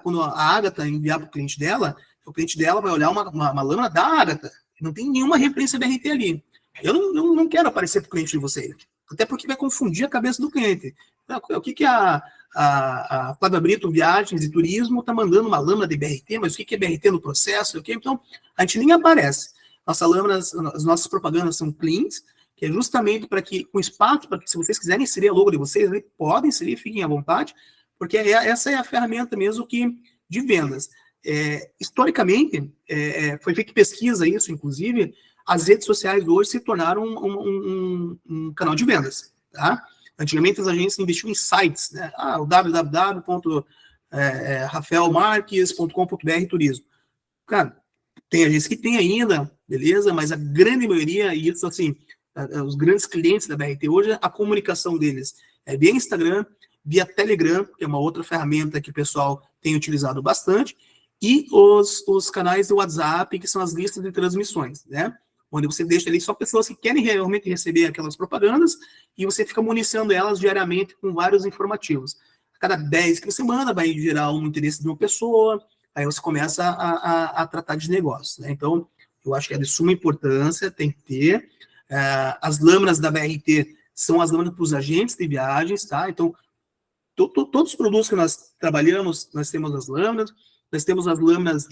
quando a Ágata enviar para o cliente dela vai olhar uma lâmina da Ágata, não tem nenhuma referência BRT ali. Eu não quero aparecer para o cliente de vocês, até porque vai confundir a cabeça do cliente. O que a Flávia Brito Viagens e Turismo está mandando uma lâmina de BRT, mas o que é BRT no processo? Então, a gente nem aparece. As nossas propagandas são cleans, que é justamente para que, com espaço, para que se vocês quiserem inserir a logo de vocês, podem inserir, fiquem à vontade, porque essa é a ferramenta mesmo de vendas. Historicamente, foi feita pesquisa isso, inclusive, as redes sociais hoje se tornaram um canal de vendas, tá? Antigamente as agências investiam em sites, né? O www.rafaelmarques.com.br turismo. Cara, tem agência que tem ainda, beleza? Mas a grande maioria, e isso assim, os grandes clientes da BRT hoje, a comunicação deles é via Instagram, via Telegram, que é uma outra ferramenta que o pessoal tem utilizado bastante, e os canais do WhatsApp, que são as listas de transmissões, né? Onde você deixa ali só pessoas que querem realmente receber aquelas propagandas e você fica municiando elas diariamente com vários informativos. A cada 10 que você manda, vai gerar um interesse de uma pessoa, aí você começa a tratar de negócio, né? Então, eu acho que é de suma importância, tem que ter. As lâminas da BRT são as lâminas para os agentes de viagens, tá? Então, todos os produtos que nós trabalhamos, nós temos as lâminas. Nós temos as lâminas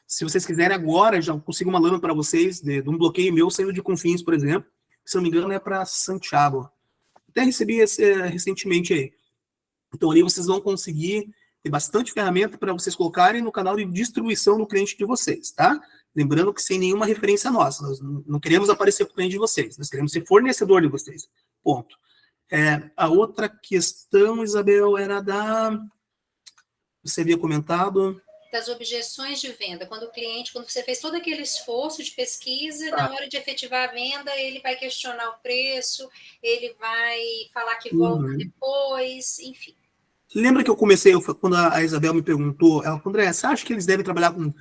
se vocês quiserem agora, já consigo uma lâmina para vocês, de um bloqueio meu saindo de Confins, por exemplo, que, se não me engano é para Santiago. Até recebi recentemente aí. Então ali vocês vão conseguir ter bastante ferramenta para vocês colocarem no canal de distribuição do cliente de vocês, tá? Lembrando que sem nenhuma referência nossa, nós não queremos aparecer para o cliente de vocês, nós queremos ser fornecedor de vocês, ponto. A outra questão, Isabel, era você havia comentado... das objeções de venda, quando você fez todo aquele esforço de pesquisa, na hora de efetivar a venda, ele vai questionar o preço, ele vai falar que volta depois, enfim. Lembra que eu comecei, quando a Isabel me perguntou, ela falou, André, você acha que eles devem trabalhar com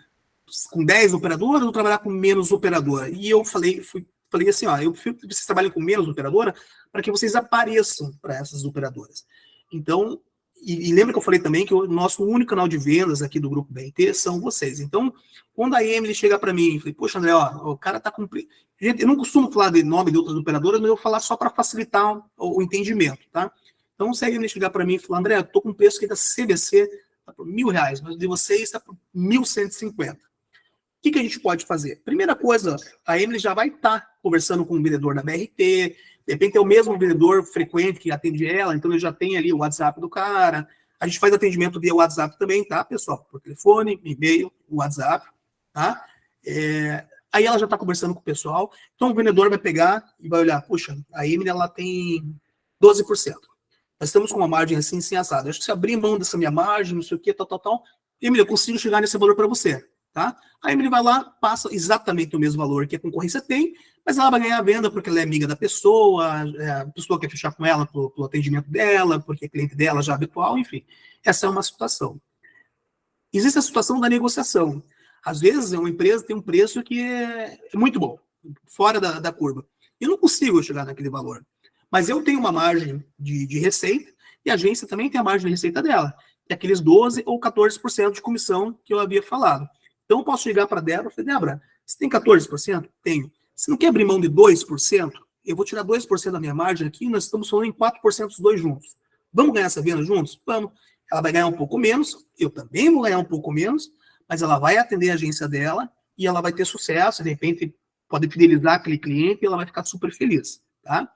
10 operadoras ou trabalhar com menos operadora? E eu falei assim, eu prefiro que vocês trabalhem com menos operadora para que vocês apareçam para essas operadoras. Então, e lembra que eu falei também que o nosso único canal de vendas aqui do Grupo BRT são vocês. Então, quando a Emily chega para mim e fala, poxa, André, o cara está cumprindo. Gente, eu não costumo falar de nome de outras operadoras, mas eu vou falar só para facilitar o entendimento, tá? Então, se a Emily chegar para mim e falar, André, eu estou com um preço aqui da CVC, está por R$1.000, mas o de vocês está por 1.150. O que a gente pode fazer? Primeira coisa, a Emily já vai estar conversando com o vendedor da BRT, de repente é o mesmo vendedor frequente que atende ela, então ele já tem ali o WhatsApp do cara. A gente faz atendimento via WhatsApp também, tá, pessoal? Por telefone, e-mail, WhatsApp, tá? Aí ela já está conversando com o pessoal, então o vendedor vai pegar e vai olhar, puxa, a Emily, ela tem 12%. Nós estamos com uma margem assim, assada. Acho que se abrir mão dessa minha margem, não sei o que, tal, Emily, eu consigo chegar nesse valor para você, tá? A Emily vai lá, passa exatamente o mesmo valor que a concorrência tem, mas ela vai ganhar a venda porque ela é amiga da pessoa, a pessoa quer fechar com ela pelo atendimento dela, porque é cliente dela já habitual, enfim. Essa é uma situação. Existe a situação da negociação. Às vezes, uma empresa tem um preço que é muito bom, fora da curva. Eu não consigo chegar naquele valor. Mas eu tenho uma margem de receita, e a agência também tem a margem de receita dela, que é aqueles 12% ou 14% de comissão que eu havia falado. Então, eu posso chegar para a Débora e falar, Débora, você tem 14%? Tenho. Você não quer abrir mão de 2%? Eu vou tirar 2% da minha margem aqui, nós estamos falando em 4% dos dois juntos. Vamos ganhar essa venda juntos? Vamos. Ela vai ganhar um pouco menos, eu também vou ganhar um pouco menos, mas ela vai atender a agência dela e ela vai ter sucesso, de repente pode fidelizar aquele cliente e ela vai ficar super feliz, tá?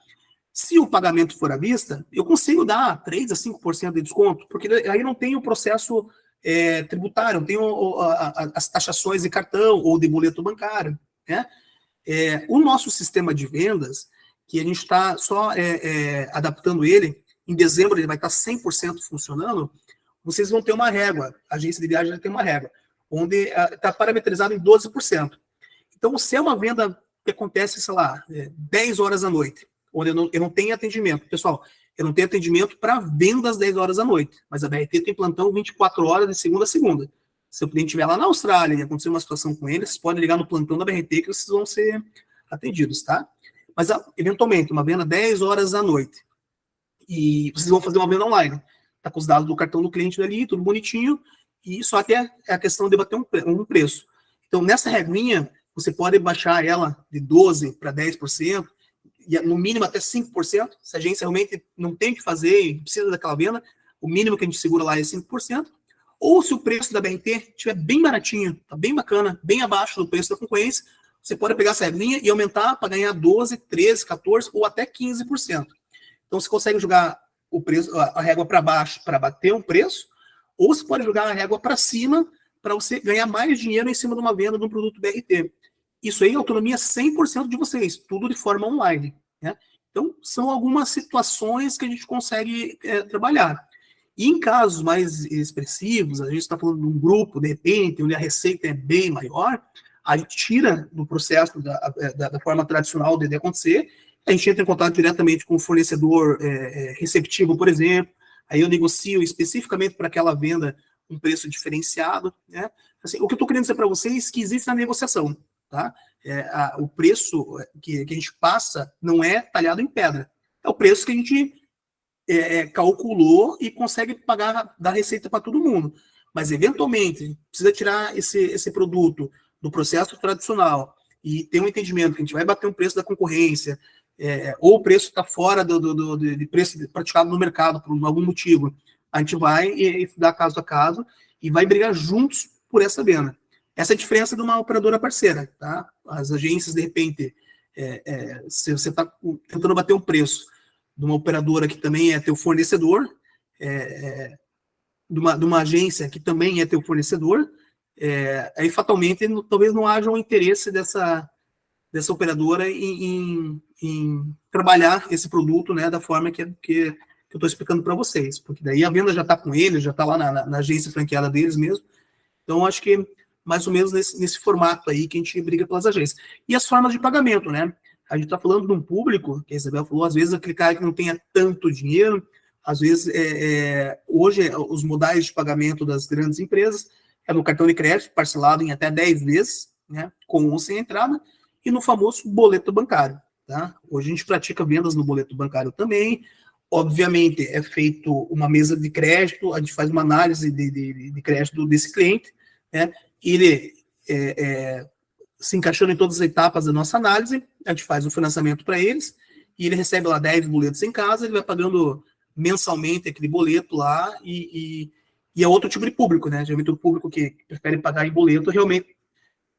Se o pagamento for à vista, eu consigo dar 3 a 5% de desconto, porque aí não tem o processo tributário, não tem as taxações de cartão ou de boleto bancário, né? O nosso sistema de vendas, que a gente está só adaptando ele, em dezembro ele vai estar 100% funcionando, vocês vão ter uma régua, a agência de viagem já tem uma régua, onde está parametrizado em 12%. Então, se é uma venda que acontece, sei lá, 10 horas à noite, onde eu não tenho atendimento. Pessoal, eu não tenho atendimento para vendas 10 horas à noite, mas a BRT tem plantão 24 horas de segunda a segunda. Se o cliente estiver lá na Austrália e acontecer uma situação com ele, vocês podem ligar no plantão da BRT que vocês vão ser atendidos, tá? Mas, eventualmente, uma venda 10 horas à noite, e vocês vão fazer uma venda online. Está com os dados do cartão do cliente ali, tudo bonitinho, e só que é a questão de bater um preço. Então, nessa regrinha, você pode baixar ela de 12% para 10%, e no mínimo até 5%, se a agência realmente não tem o que fazer e precisa daquela venda, o mínimo que a gente segura lá é 5%, ou se o preço da BRT estiver bem baratinho, tá bem bacana, bem abaixo do preço da concorrência, você pode pegar essa regrinha e aumentar para ganhar 12%, 13%, 14% ou até 15%. Então, você consegue jogar o preço, a régua para baixo para bater um preço, ou você pode jogar a régua para cima para você ganhar mais dinheiro em cima de uma venda de um produto BRT. Isso aí é autonomia 100% de vocês, tudo de forma online, né? Então, são algumas situações que a gente consegue trabalhar. E em casos mais expressivos, a gente está falando de um grupo, de repente, onde a receita é bem maior, a gente tira do processo da forma tradicional de acontecer, a gente entra em contato diretamente com o fornecedor receptivo, por exemplo, aí eu negocio especificamente para aquela venda um preço diferenciado, né? Assim, o que eu estou querendo dizer para vocês é que existe na negociação, tá? O preço que a gente passa não é talhado em pedra, é o preço que a gente calculou e consegue pagar, dar receita para todo mundo. Mas, eventualmente, precisa tirar esse produto do processo tradicional e ter um entendimento que a gente vai bater um preço da concorrência, ou o preço está fora de preço praticado no mercado por algum motivo, a gente vai estudar caso a caso e vai brigar juntos por essa venda. Essa é a diferença de uma operadora parceira, tá? As agências, de repente, se você está tentando bater um preço de uma operadora que também é teu fornecedor, de uma agência que também é teu fornecedor, aí fatalmente talvez não haja um interesse dessa operadora em trabalhar esse produto, né, da forma que eu estou explicando para vocês, porque daí a venda já está com eles, já está lá na agência franqueada deles mesmo. Então, acho que mais ou menos nesse formato aí que a gente briga pelas agências. E as formas de pagamento, né? A gente está falando de um público, que a Isabel falou, às vezes aquele cara que não tenha tanto dinheiro, às vezes, hoje, os modais de pagamento das grandes empresas é no cartão de crédito, parcelado em até 10 vezes, né, com ou sem entrada, e no famoso boleto bancário, tá? Hoje a gente pratica vendas no boleto bancário também. Obviamente, é feito uma mesa de crédito, a gente faz uma análise de crédito desse cliente, né? Ele se encaixando em todas as etapas da nossa análise, a gente faz um financiamento para eles, e ele recebe lá 10 boletos em casa, ele vai pagando mensalmente aquele boleto lá, e é outro tipo de público, né? Geralmente o público que prefere pagar em boleto, realmente,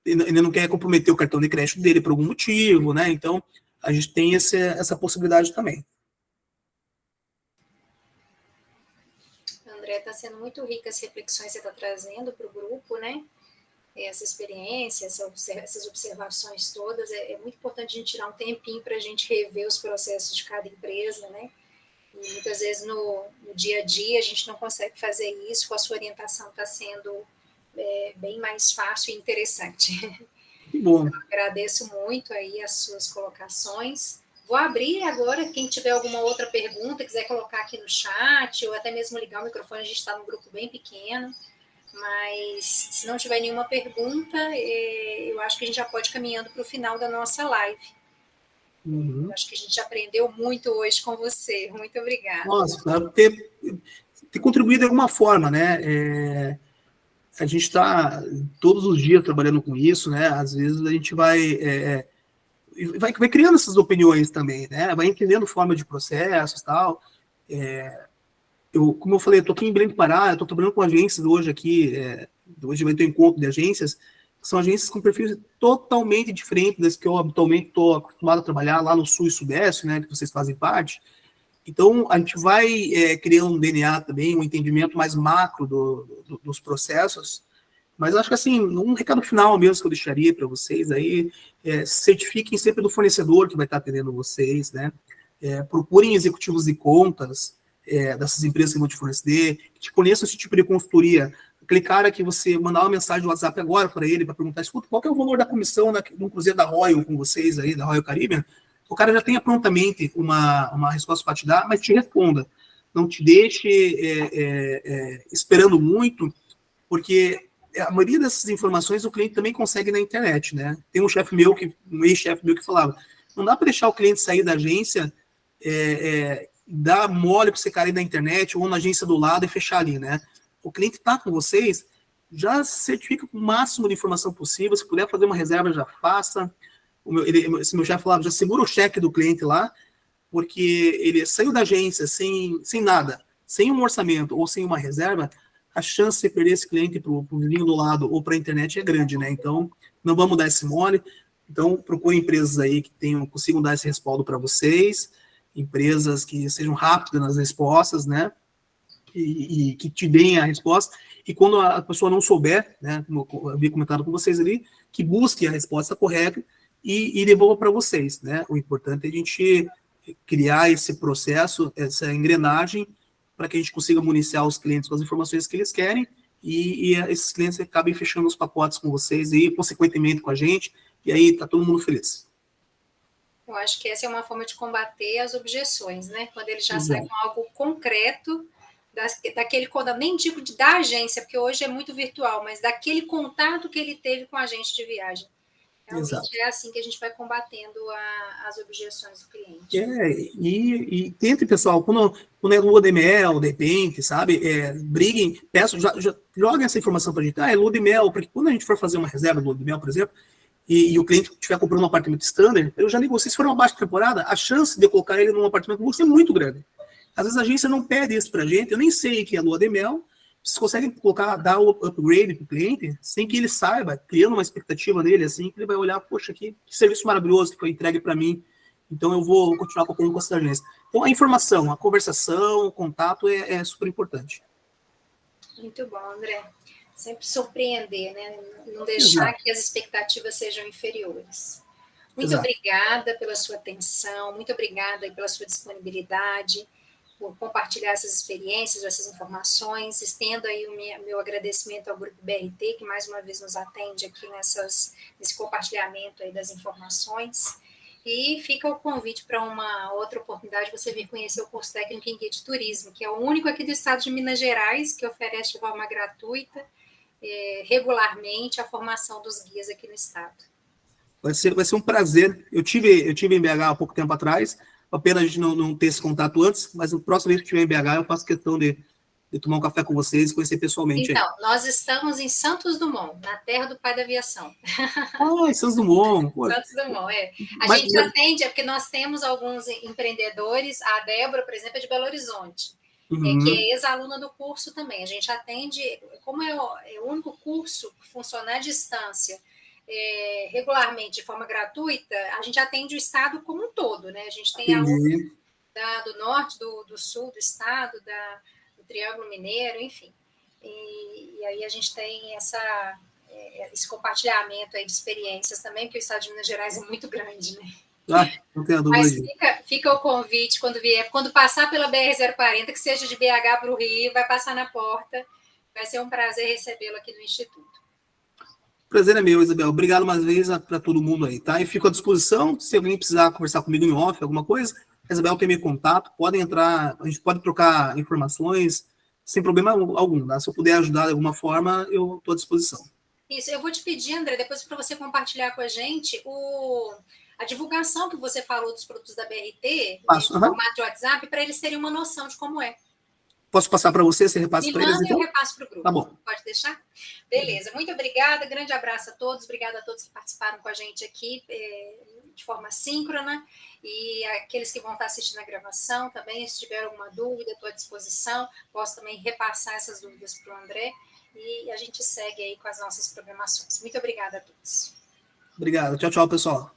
ele não quer comprometer o cartão de crédito dele por algum motivo, né? Então, a gente tem essa possibilidade também. André, está sendo muito rica as reflexões que você está trazendo para o grupo, né? Essa experiência, essas observações todas, é muito importante a gente tirar um tempinho para a gente rever os processos de cada empresa, né? E muitas vezes no dia a dia a gente não consegue fazer isso, com a sua orientação está sendo bem mais fácil e interessante. Que bom. Eu agradeço muito aí as suas colocações. Vou abrir agora, quem tiver alguma outra pergunta, quiser colocar aqui no chat, ou até mesmo ligar o microfone, a gente está num grupo bem pequeno, mas se não tiver nenhuma pergunta, eu acho que a gente já pode ir caminhando para o final da nossa live. Uhum. Acho que a gente aprendeu muito hoje com você. Muito obrigada. Nossa, claro, ter contribuído de alguma forma, né? A gente está todos os dias trabalhando com isso, né? Às vezes a gente vai criando essas opiniões também, né? Vai entendendo forma de processos e tal. como eu falei, eu estou aqui em Belém do Pará, eu estou trabalhando com agências hoje aqui, hoje vai ter um encontro de agências, que são agências com perfis totalmente diferentes das que eu habitualmente estou acostumado a trabalhar lá no Sul e Sudeste, né, que vocês fazem parte. Então, a gente vai criando um DNA também, um entendimento mais macro dos processos, mas eu acho que, assim, um recado final mesmo que eu deixaria para vocês aí, certifiquem sempre do fornecedor que vai estar atendendo vocês, né? Procurem executivos de contas dessas empresas que vão te fornecer, que te conheçam esse tipo de consultoria. Aquele cara que você mandar uma mensagem no WhatsApp agora para ele, para perguntar, escuta, qual que é o valor da comissão no cruzeiro da Royal com vocês aí, da Royal Caribbean? O cara já tenha prontamente uma resposta para te dar, mas te responda. Não te deixe esperando muito, porque a maioria dessas informações o cliente também consegue na internet, né? Tem um ex-chefe meu que falava, não dá para deixar o cliente sair da agência, dar mole para você cair na internet ou na agência do lado e fechar ali, né? O cliente está com vocês, já certifica com o máximo de informação possível, se puder fazer uma reserva, já faça. Esse meu chefe falava, já segura o cheque do cliente lá, porque ele saiu da agência sem nada, sem um orçamento ou sem uma reserva, a chance de você perder esse cliente para o vizinho do lado ou para a internet é grande, né? Então, não vamos dar esse mole. Então, procure empresas aí que consigam dar esse respaldo para vocês, empresas que sejam rápidas nas respostas, né? E que te deem a resposta. E quando a pessoa não souber, né? Como eu havia comentado com vocês ali, que busque a resposta correta e devolva para vocês, né? O importante é a gente criar esse processo, essa engrenagem, para que a gente consiga municiar os clientes com as informações que eles querem e esses clientes acabem fechando os pacotes com vocês e, consequentemente, com a gente, e aí tá todo mundo feliz. Eu acho que essa é uma forma de combater as objeções, né? Quando ele já sai com algo concreto, daquele contato, nem digo da agência, porque hoje é muito virtual, mas daquele contato que ele teve com a agente de viagem. Realmente Exato. É assim que a gente vai combatendo as objeções do cliente. E tente, pessoal, quando é lua de mel, de repente, sabe, briguem, peçam, já joguem essa informação para a gente, é lua de mel, porque quando a gente for fazer uma reserva de lua de mel, por exemplo, e o cliente estiver comprando um apartamento standard, eu já digo, se for uma baixa temporada, a chance de eu colocar ele num apartamento luxo é muito grande. Às vezes a agência não pede isso para a gente, eu nem sei que é lua de mel, vocês conseguem dar o upgrade para o cliente, sem que ele saiba, criando uma expectativa nele, assim, que ele vai olhar, poxa, que serviço maravilhoso que foi entregue para mim, então eu vou continuar comprando com essa agência. Então a informação, a conversação, o contato é super importante. Muito bom, André. Sempre surpreender, né? Não deixar que as expectativas sejam inferiores. Muito obrigada pela sua atenção, muito obrigada pela sua disponibilidade, por compartilhar essas experiências, essas informações. Estendo aí o meu agradecimento ao Grupo BRT, que mais uma vez nos atende aqui nesse compartilhamento aí das informações. E fica o convite para uma outra oportunidade, você vir conhecer o curso técnico em guia de turismo, que é o único aqui do estado de Minas Gerais, que oferece de forma gratuita, regularmente, a formação dos guias aqui no estado. Vai ser um prazer. Eu tive em BH há pouco tempo atrás, apenas a gente não ter esse contato antes, mas no próximo vez que estiver em BH, eu faço questão de tomar um café com vocês e conhecer pessoalmente. Então, nós estamos em Santos Dumont, na terra do pai da aviação. Ah, em Santos Dumont. Pô. Santos Dumont, A gente atende, porque nós temos alguns empreendedores, a Débora, por exemplo, é de Belo Horizonte, que é ex-aluna do curso também. A gente atende, como é o único curso que funciona à distância, regularmente, de forma gratuita, a gente atende o estado como um todo, né? A gente tem alunos do norte, do sul do estado, do Triângulo Mineiro, enfim. E aí a gente tem esse compartilhamento aí de experiências também, porque o estado de Minas Gerais é muito grande, né? Não tenho dúvida. Mas fica o convite quando passar pela BR-040, que seja de BH para o Rio, vai passar na porta, vai ser um prazer recebê-lo aqui no Instituto. Prazer é meu, Isabel. Obrigado mais uma vez para todo mundo aí, tá? E fico à disposição, se alguém precisar conversar comigo em off, alguma coisa, a Isabel tem meu contato, podem entrar, a gente pode trocar informações sem problema algum, tá? Se eu puder ajudar de alguma forma, eu estou à disposição. Isso, eu vou te pedir, André, depois para você compartilhar com a gente a divulgação que você falou dos produtos da BRT, no formato de WhatsApp, para eles terem uma noção de como é. Posso passar para você, você repassa para eles? Então? Eu repasso para o grupo. Tá bom. Pode deixar? Beleza, muito obrigada, grande abraço a todos, obrigada a todos que participaram com a gente aqui. de forma síncrona, e aqueles que vão estar assistindo a gravação também, se tiver alguma dúvida, estou à disposição, posso também repassar essas dúvidas para o André, e a gente segue aí com as nossas programações. Muito obrigada a todos. Obrigado. Tchau, tchau, pessoal.